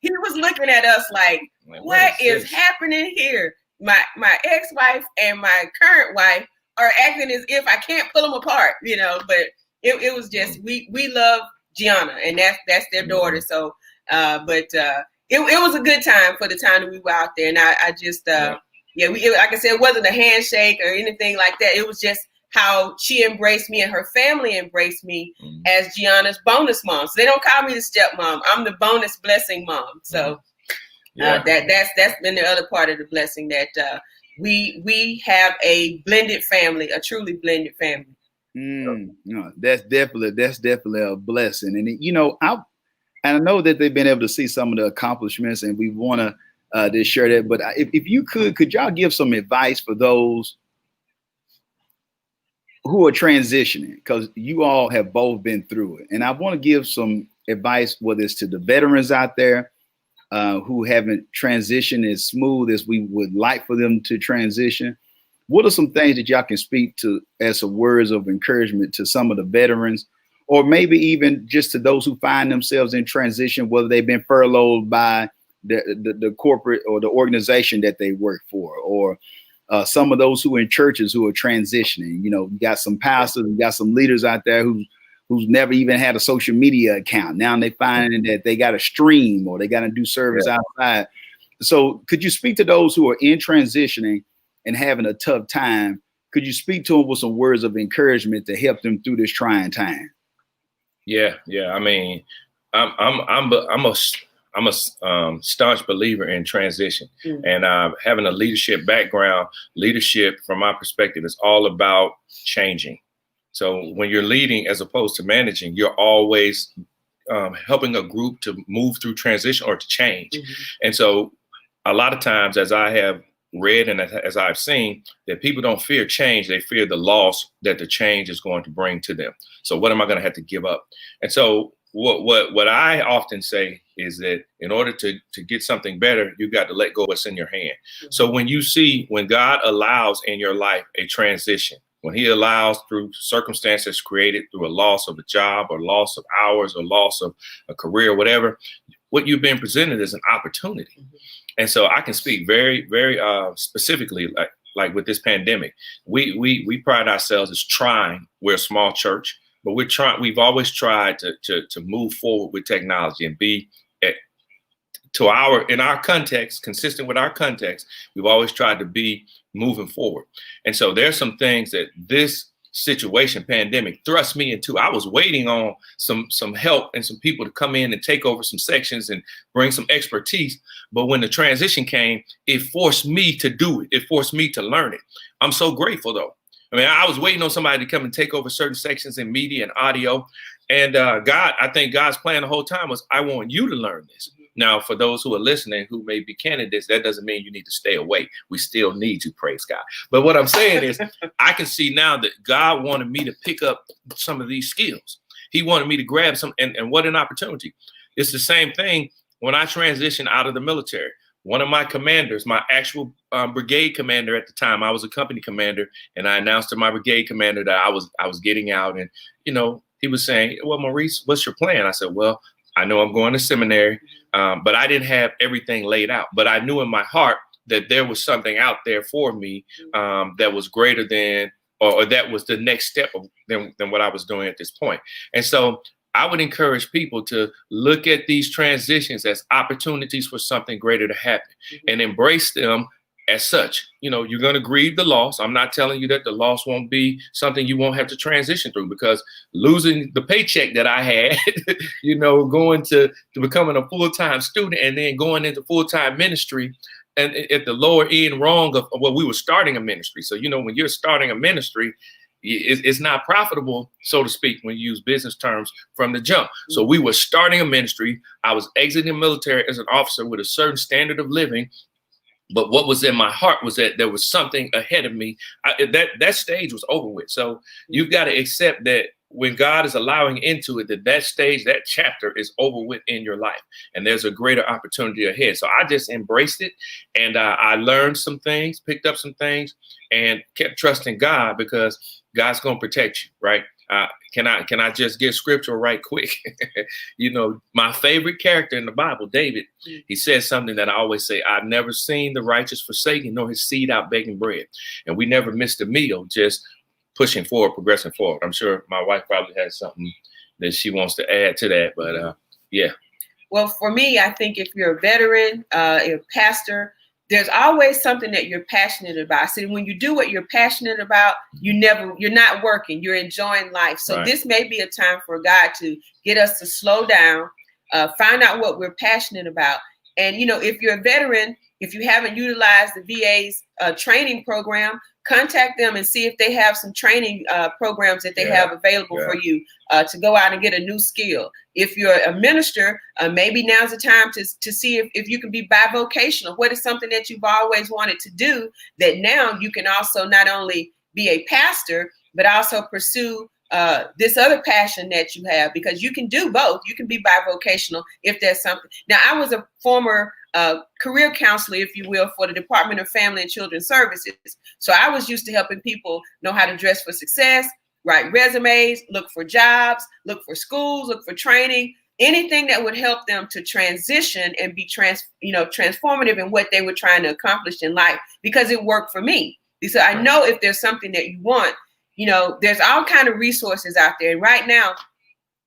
he was looking at us like, what is happening here? My ex-wife and my current wife are acting as if I can't pull them apart, you know, but it was just, we love Gianna, and that's their daughter. So, it was a good time for the time that we were out there. And I just, like I said, it wasn't a handshake or anything like that. It was just how she embraced me and her family embraced me as Gianna's bonus mom. So they don't call me the stepmom. I'm the bonus blessing mom. So that's been the other part of the blessing, that we have a blended family, a truly blended family. No, that's definitely a blessing. And you know, I know that they've been able to see some of the accomplishments, and we want to just share that. But if you could y'all give some advice for those who are transitioning, because you all have both been through it. And I want to give some advice, whether it's to the veterans out there who haven't transitioned as smooth as we would like for them to transition. What are some things that y'all can speak to as some words of encouragement to some of the veterans, or maybe even just to those who find themselves in transition, whether they've been furloughed by the corporate or the organization that they work for, or some of those who are in churches who are transitioning? You know, you got some pastors, you got some leaders out there who's never even had a social media account. Now they find that they got to stream or they got to do service outside. So could you speak to those who are in transitioning and having a tough time? Could you speak to them with some words of encouragement to help them through this trying time? Yeah. I mean, I'm a staunch believer in transition, and having a leadership background. Leadership, from my perspective, is all about changing. So when you're leading as opposed to managing, you're always helping a group to move through transition or to change. And so a lot of times, as I have read and as I've seen, that people don't fear change, they fear the loss that the change is going to bring to them. So what am I going to have to give up? And so what I often say is that in order to get something better, you got to let go of what's in your hand. So when God allows in your life a transition, when he allows through circumstances created through a loss of a job or loss of hours or loss of a career, whatever, what you've been presented is an opportunity. And so I can speak very, very specifically, like with this pandemic, we pride ourselves as trying. We're a small church, but we've always tried to move forward with technology and be in our context, consistent with our context. We've always tried to be moving forward. And so there's some things that this situation, pandemic, thrust me into. I was waiting on some help and some people to come in and take over some sections and bring some expertise. But when the transition came, it forced me to do it. It forced me to learn it. I'm so grateful, though. I mean, I was waiting on somebody to come and take over certain sections in media and audio. And I think God's plan the whole time was, I want you to learn this. Now, for those who are listening, who may be candidates, that doesn't mean you need to stay away. We still need you, praise God. But what I'm saying is, I can see now that God wanted me to pick up some of these skills. He wanted me to grab some, and what an opportunity. It's the same thing when I transitioned out of the military. one of my commanders, my actual brigade commander at the time, I was a company commander, and I announced to my brigade commander that I was getting out. And, you know, he was saying, well, Maurice, what's your plan? I said, well, I know I'm going to seminary, but I didn't have everything laid out. But I knew in my heart that there was something out there for me that was greater than, or that was the next step than what I was doing at this point. And so I would encourage people to look at these transitions as opportunities for something greater to happen and embrace them as such. You know, you're going to grieve the loss. I'm not telling you that the loss won't be something you won't have to transition through, because losing the paycheck that I had, you know, going to becoming a full-time student and then going into full-time ministry, and at the lower end wrong of, well, we were starting a ministry. So, you know, when you're starting a ministry, it's not profitable, so to speak, when you use business terms from the jump. So we were starting a ministry. I was exiting the military as an officer with a certain standard of living. But what was in my heart was that there was something ahead of me. That stage was over with. So you've got to accept that when God is allowing into it, that stage, that chapter is over with in your life, and there's a greater opportunity ahead. So I just embraced it, and I learned some things, picked up some things, and kept trusting God, because God's going to protect you, right? Can I just get scripture right quick? You know, my favorite character in the Bible, David, he says something that I always say: I've never seen the righteous forsaken, nor his seed out begging bread. And we never missed a meal, just pushing forward, progressing forward. I'm sure my wife probably has something that she wants to add to that, but yeah. Well, for me, I think if you're a veteran, a pastor, there's always something that you're passionate about. So when you do what you're passionate about, you're not working, you're enjoying life. So This may be a time for God to get us to slow down, find out what we're passionate about. And, you know, if you're a veteran, if you haven't utilized the VA's training program, contact them and see if they have some training programs that they have available for you to go out and get a new skill. If you're a minister, maybe now's the time to see if you can be bivocational. What is something that you've always wanted to do that now you can also not only be a pastor, but also pursue this other passion that you have, because you can do both. You can be bivocational if there's something. Now, I was a former career counselor, if you will, for the Department of Family and Children Services. So I was used to helping people know how to dress for success, write resumes, look for jobs, look for schools, look for training, anything that would help them to transition and be transformative in what they were trying to accomplish in life, because it worked for me. So I know if there's something that you want, you know, there's all kind of resources out there. And right now,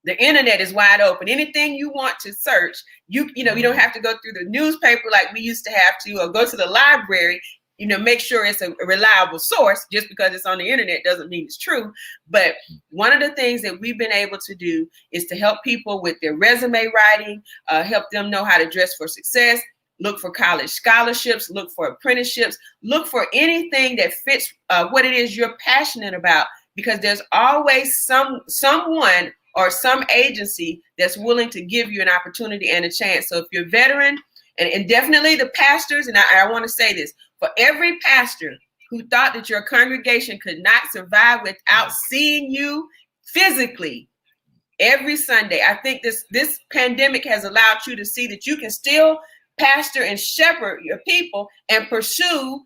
the internet is wide open. Anything you want to search, you don't have to go through the newspaper like we used to have to, or go to the library. You know, make sure it's a reliable source. Just because it's on the internet doesn't mean it's true. But one of the things that we've been able to do is to help people with their resume writing, help them know how to dress for success, look for college scholarships, look for apprenticeships, look for anything that fits what it is you're passionate about, because there's always someone or some agency that's willing to give you an opportunity and a chance. So if you're a veteran, and definitely the pastors, and I want to say this, for every pastor who thought that your congregation could not survive without seeing you physically every Sunday, I think this pandemic has allowed you to see that you can still pastor and shepherd your people and pursue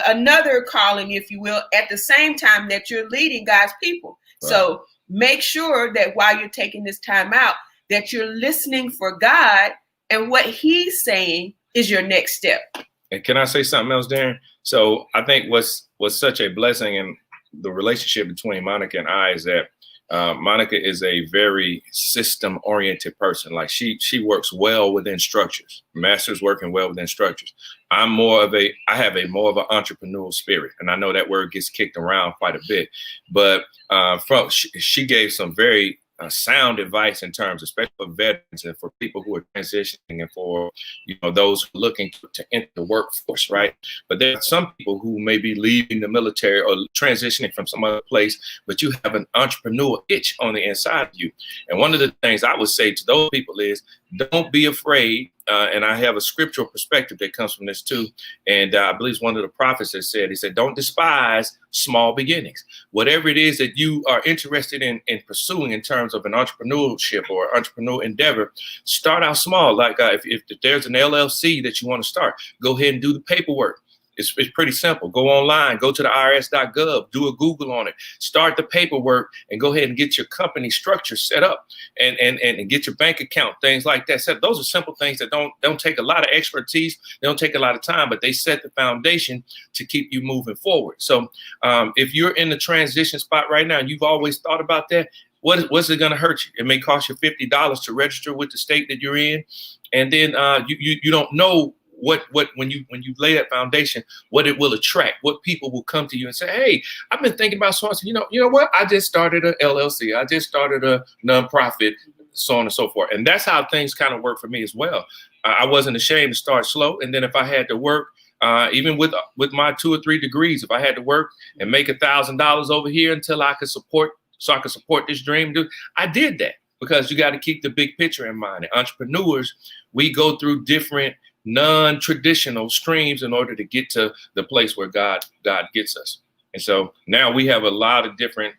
another calling, if you will, at the same time that you're leading God's people. Right. So make sure that while you're taking this time out, that you're listening for God, and what he's saying is your next step. And can I say something else, Darren? So I think what's such a blessing in the relationship between Monica and I is that Monica is a very system-oriented person. Like she works well within structures. Master's working well within structures. I have more of an entrepreneurial spirit, and I know that word gets kicked around quite a bit. But she gave some very sound advice in terms, especially for veterans and for people who are transitioning, and for those who are looking to enter the workforce, right? But there are some people who may be leaving the military or transitioning from some other place, but you have an entrepreneurial itch on the inside of you. And one of the things I would say to those people is don't be afraid. And I have a scriptural perspective that comes from this too. And I believe it's one of the prophets that said, he said, don't despise small beginnings. Whatever it is that you are interested in pursuing in terms of an entrepreneurship or entrepreneurial endeavor, start out small. Like if there's an LLC that you want to start, go ahead and do the paperwork. It's pretty simple. Go online, go to the IRS.gov, do a Google on it, start the paperwork, and go ahead and get your company structure set up and get your bank account, things like that. So those are simple things that don't take a lot of expertise. They don't take a lot of time, but they set the foundation to keep you moving forward. So if you're in the transition spot right now and you've always thought about that, what's it going to hurt you? It may cost you $50 to register with the state that you're in. And then you don't know what when you lay that foundation, what it will attract, what people will come to you and say, hey, I've been thinking about so and so. You know what? I just started a LLC. I just started a nonprofit, so on and so forth. And that's how things kind of work for me as well. I wasn't ashamed to start slow. And then if I had to work, even with my 2 or 3 degrees, if I had to work and make $1,000 over here until I could support this dream, I did that, because you got to keep the big picture in mind. And entrepreneurs, we go through different non-traditional streams in order to get to the place where God gets us. And so now we have a lot of different,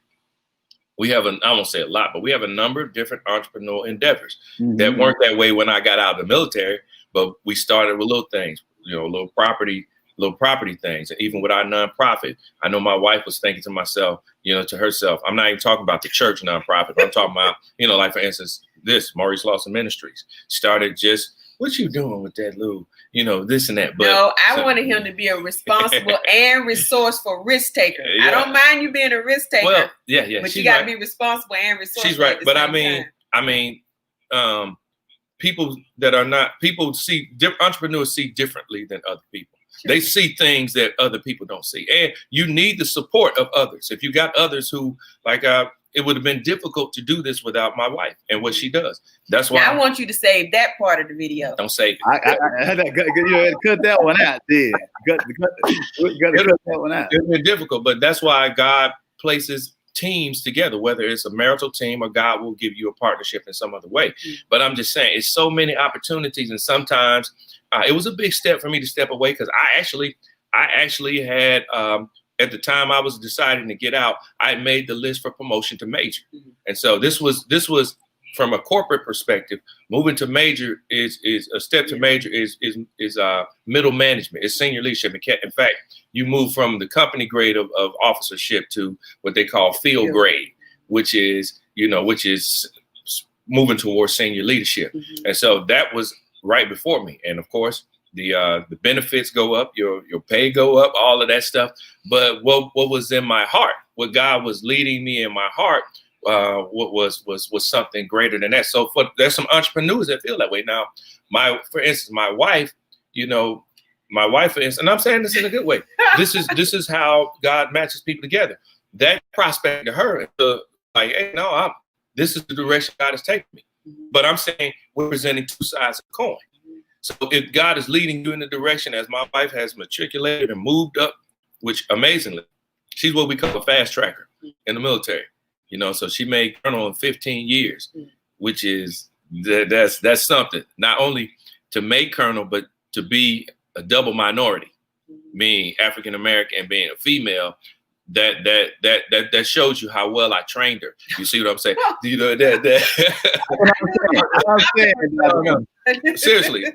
I won't say a lot, but we have a number of different entrepreneurial endeavors that weren't that way when I got out of the military, but we started with little things, little property things. And even with our nonprofit, I know my wife was thinking to herself, I'm not even talking about the church nonprofit, but I'm talking about, like for instance, this Maurice Lawson Ministries started just, what you doing with that little, this and that. But no, I wanted him to be a responsible and resourceful risk taker. Yeah. I don't mind you being a risk taker. Well, yeah. But you got to be responsible and resourceful. She's right. But I mean, entrepreneurs see differently than other people. Sure. They see things that other people don't see. And you need the support of others. If you got others who, like, it would have been difficult to do this without my wife and what she does. That's why I want you to save that part of the video. Don't save it. I had to cut that one out. Yeah, got to cut that one out. It's been difficult, but that's why God places teams together, whether it's a marital team or God will give you a partnership in some other way. Mm-hmm. But I'm just saying, it's so many opportunities, and sometimes it was a big step for me to step away, because I actually had. At the time I was deciding to get out, I made the list for promotion to major. Mm-hmm. And so this was from a corporate perspective. Moving to major is a step to major is middle management. It's senior leadership. In fact, you move from the company grade of officership to what they call field grade, which is moving towards senior leadership. Mm-hmm. And so that was right before me. And of course, the benefits go up, your pay go up, all of that stuff. But what was in my heart, what God was leading me in my heart, what was something greater than that. So there's some entrepreneurs that feel that way. Now, for instance, my wife, for instance, and I'm saying this in a good way. This is how God matches people together. That prospect to her, like, hey, no, this is the direction God has taken me. But I'm saying we're presenting two sides of the coin. So if God is leading you in the direction, as my wife has matriculated and moved up, which amazingly, she's what we call a fast tracker in the military, so she made colonel in 15 years, which is, that's something, not only to make colonel, but to be a double minority, being African-American and being a female. That shows you how well I trained her. You see what I'm saying? Seriously.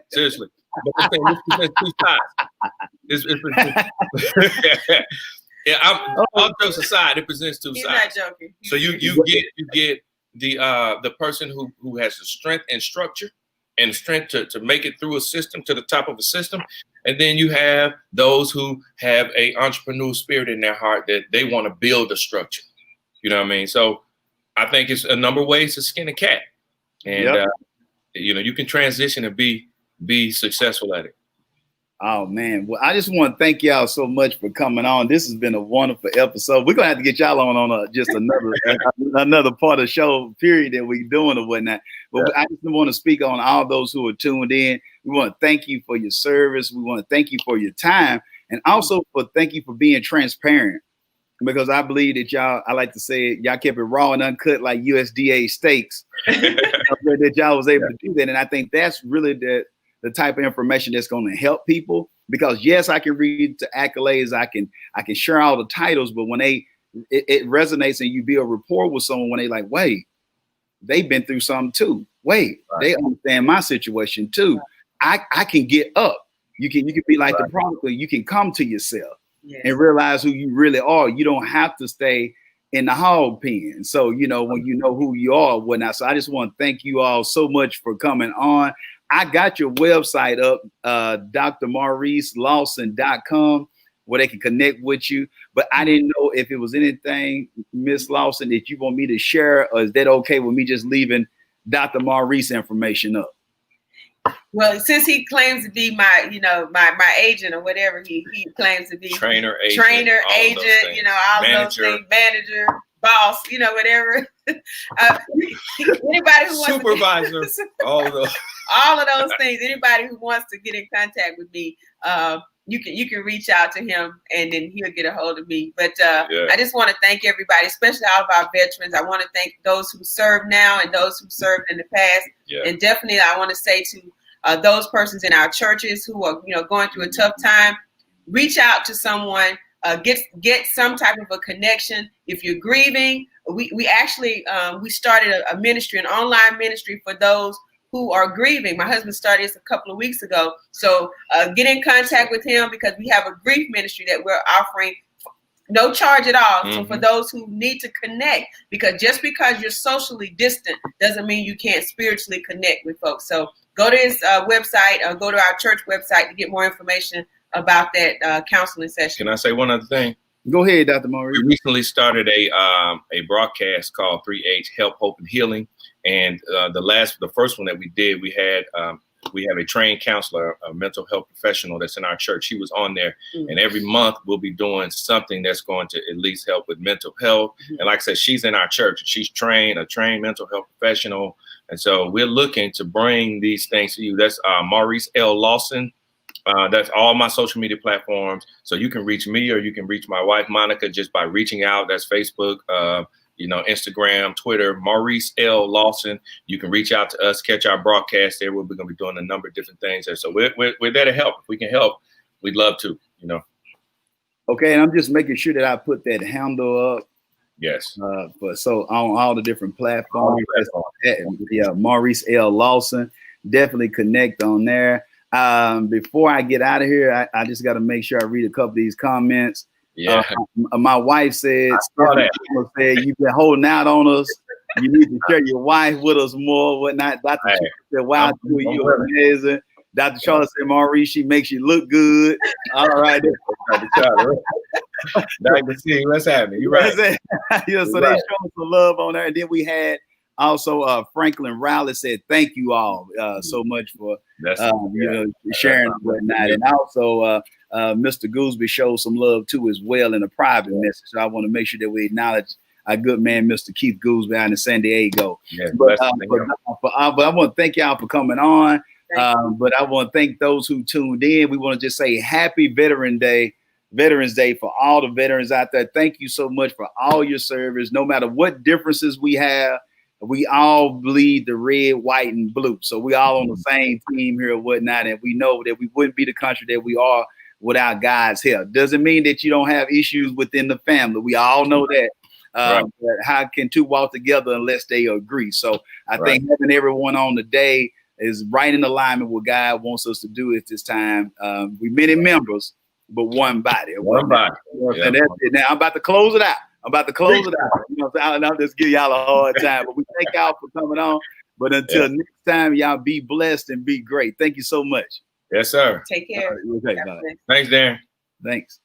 But I'm saying this presents two sides. Yeah, all jokes aside, it presents two sides. Not joking. So you get the person who has the strength and structure and strength to make it through a system, to the top of a system. And then you have those who have a entrepreneurial spirit in their heart that they want to build a structure. You know what I mean? So I think it's a number of ways to skin a cat. And, you can transition and be successful at it. Oh, man. Well, I just want to thank y'all so much for coming on. This has been a wonderful episode. We're going to have to get y'all on just another part of the show, period, that we're doing or whatnot. But I just want to speak on all those who are tuned in. We want to thank you for your service. We want to thank you for your time. And also thank you for being transparent. Because I believe that y'all, I like to say it, y'all kept it raw and uncut like USDA steaks. that y'all was able to do that. And I think that's really the type of information that's going to help people, because yes, I can read the accolades, I can share all the titles, but when it resonates and you build rapport with someone, when they like, wait, they've been through something too. Wait, they understand my situation too. I can get up. You can be like the prodigal. You can come to yourself and realize who you really are. You don't have to stay in the hog pen. So, when you know who you are, whatnot. So I just want to thank you all so much for coming on. I got your website up, drmauricelawson.com, where they can connect with you. But I didn't know if it was anything, Miss Lawson, that you want me to share, or is that okay with me just leaving Dr. Maurice information up? Well, since he claims to be my, my agent or whatever he claims to be, trainer, agent, all those things, manager, boss, whatever. Anybody who wants supervisor, all of those things. Anybody who wants to get in contact with me, you can reach out to him, and then he'll get a hold of me. But I just want to thank everybody, especially all of our veterans. I want to thank those who serve now and those who served in the past. Yeah. And definitely, I want to say to those persons in our churches who are, going through a tough time, reach out to someone, get some type of a connection. If you're grieving, we actually we started a ministry, an online ministry for those who are grieving. My husband started this a couple of weeks ago. So get in contact with him, because we have a grief ministry that we're offering no charge at all. Mm-hmm. So for those who need to connect, because just because you're socially distant doesn't mean you can't spiritually connect with folks. So go to his website, or go to our church website to get more information about that counseling session. Can I say one other thing? Go ahead, Dr. Maurice. We recently started a broadcast called 3H, Help, Hope, and Healing. And the first one that we did, we have a trained counselor, a mental health professional that's in our church. He was on there. Mm-hmm. And every month we'll be doing something that's going to at least help with mental health. Mm-hmm. And like I said, she's in our church. She's a trained mental health professional. And so we're looking to bring these things to you. That's Maurice L. Lawson. That's all my social media platforms. So you can reach me, or you can reach my wife, Monica, just by reaching out. That's Facebook, Instagram, Twitter, Maurice L. Lawson. You can reach out to us, catch our broadcast there. We're going to be doing a number of different things there. So we're there to help. If we can help, we'd love to, Okay, and I'm just making sure that I put that handle up. Yes. So on all the different platforms. Yeah, Maurice L. Lawson. Definitely connect on there. Before I get out of here, I just got to make sure I read a couple of these comments. Yeah. My wife said, you've been holding out on us. You need to share your wife with us more, whatnot. Dr. Charlotte said, wow, you're amazing. Dr. Charlotte said, Maurice, she makes you look good. All right. Dr. Charlotte. Dr. C, what's happening? You're right. So they show us some love on there. And then we had also Franklin Rowley said, thank you all so much for sharing and whatnot. And also Mr. Goosby showed some love too as well in a private message. So I want to make sure that we acknowledge our good man, Mr. Keith Goosby out in San Diego. Yeah, but I want to thank y'all for coming on. But I want to thank those who tuned in. We want to just say happy Veterans Day for all the veterans out there. Thank you so much for all your service. No matter what differences we have, we all bleed the red, white, and blue. So we all on the same team here and whatnot. And we know that we wouldn't be the country that we are without God's help. Doesn't mean that you don't have issues within the family. We all know that. But how can two walk together unless they agree? So I think having everyone on today is right in alignment with what God wants us to do at this time. We many members, but one body. One body. And that's it. Now I'm about to close it out. I'll just give y'all a hard time. But we thank y'all for coming on. But until next time, y'all be blessed and be great. Thank you so much. Yes, sir. Take care. Thanks, Darren. Thanks.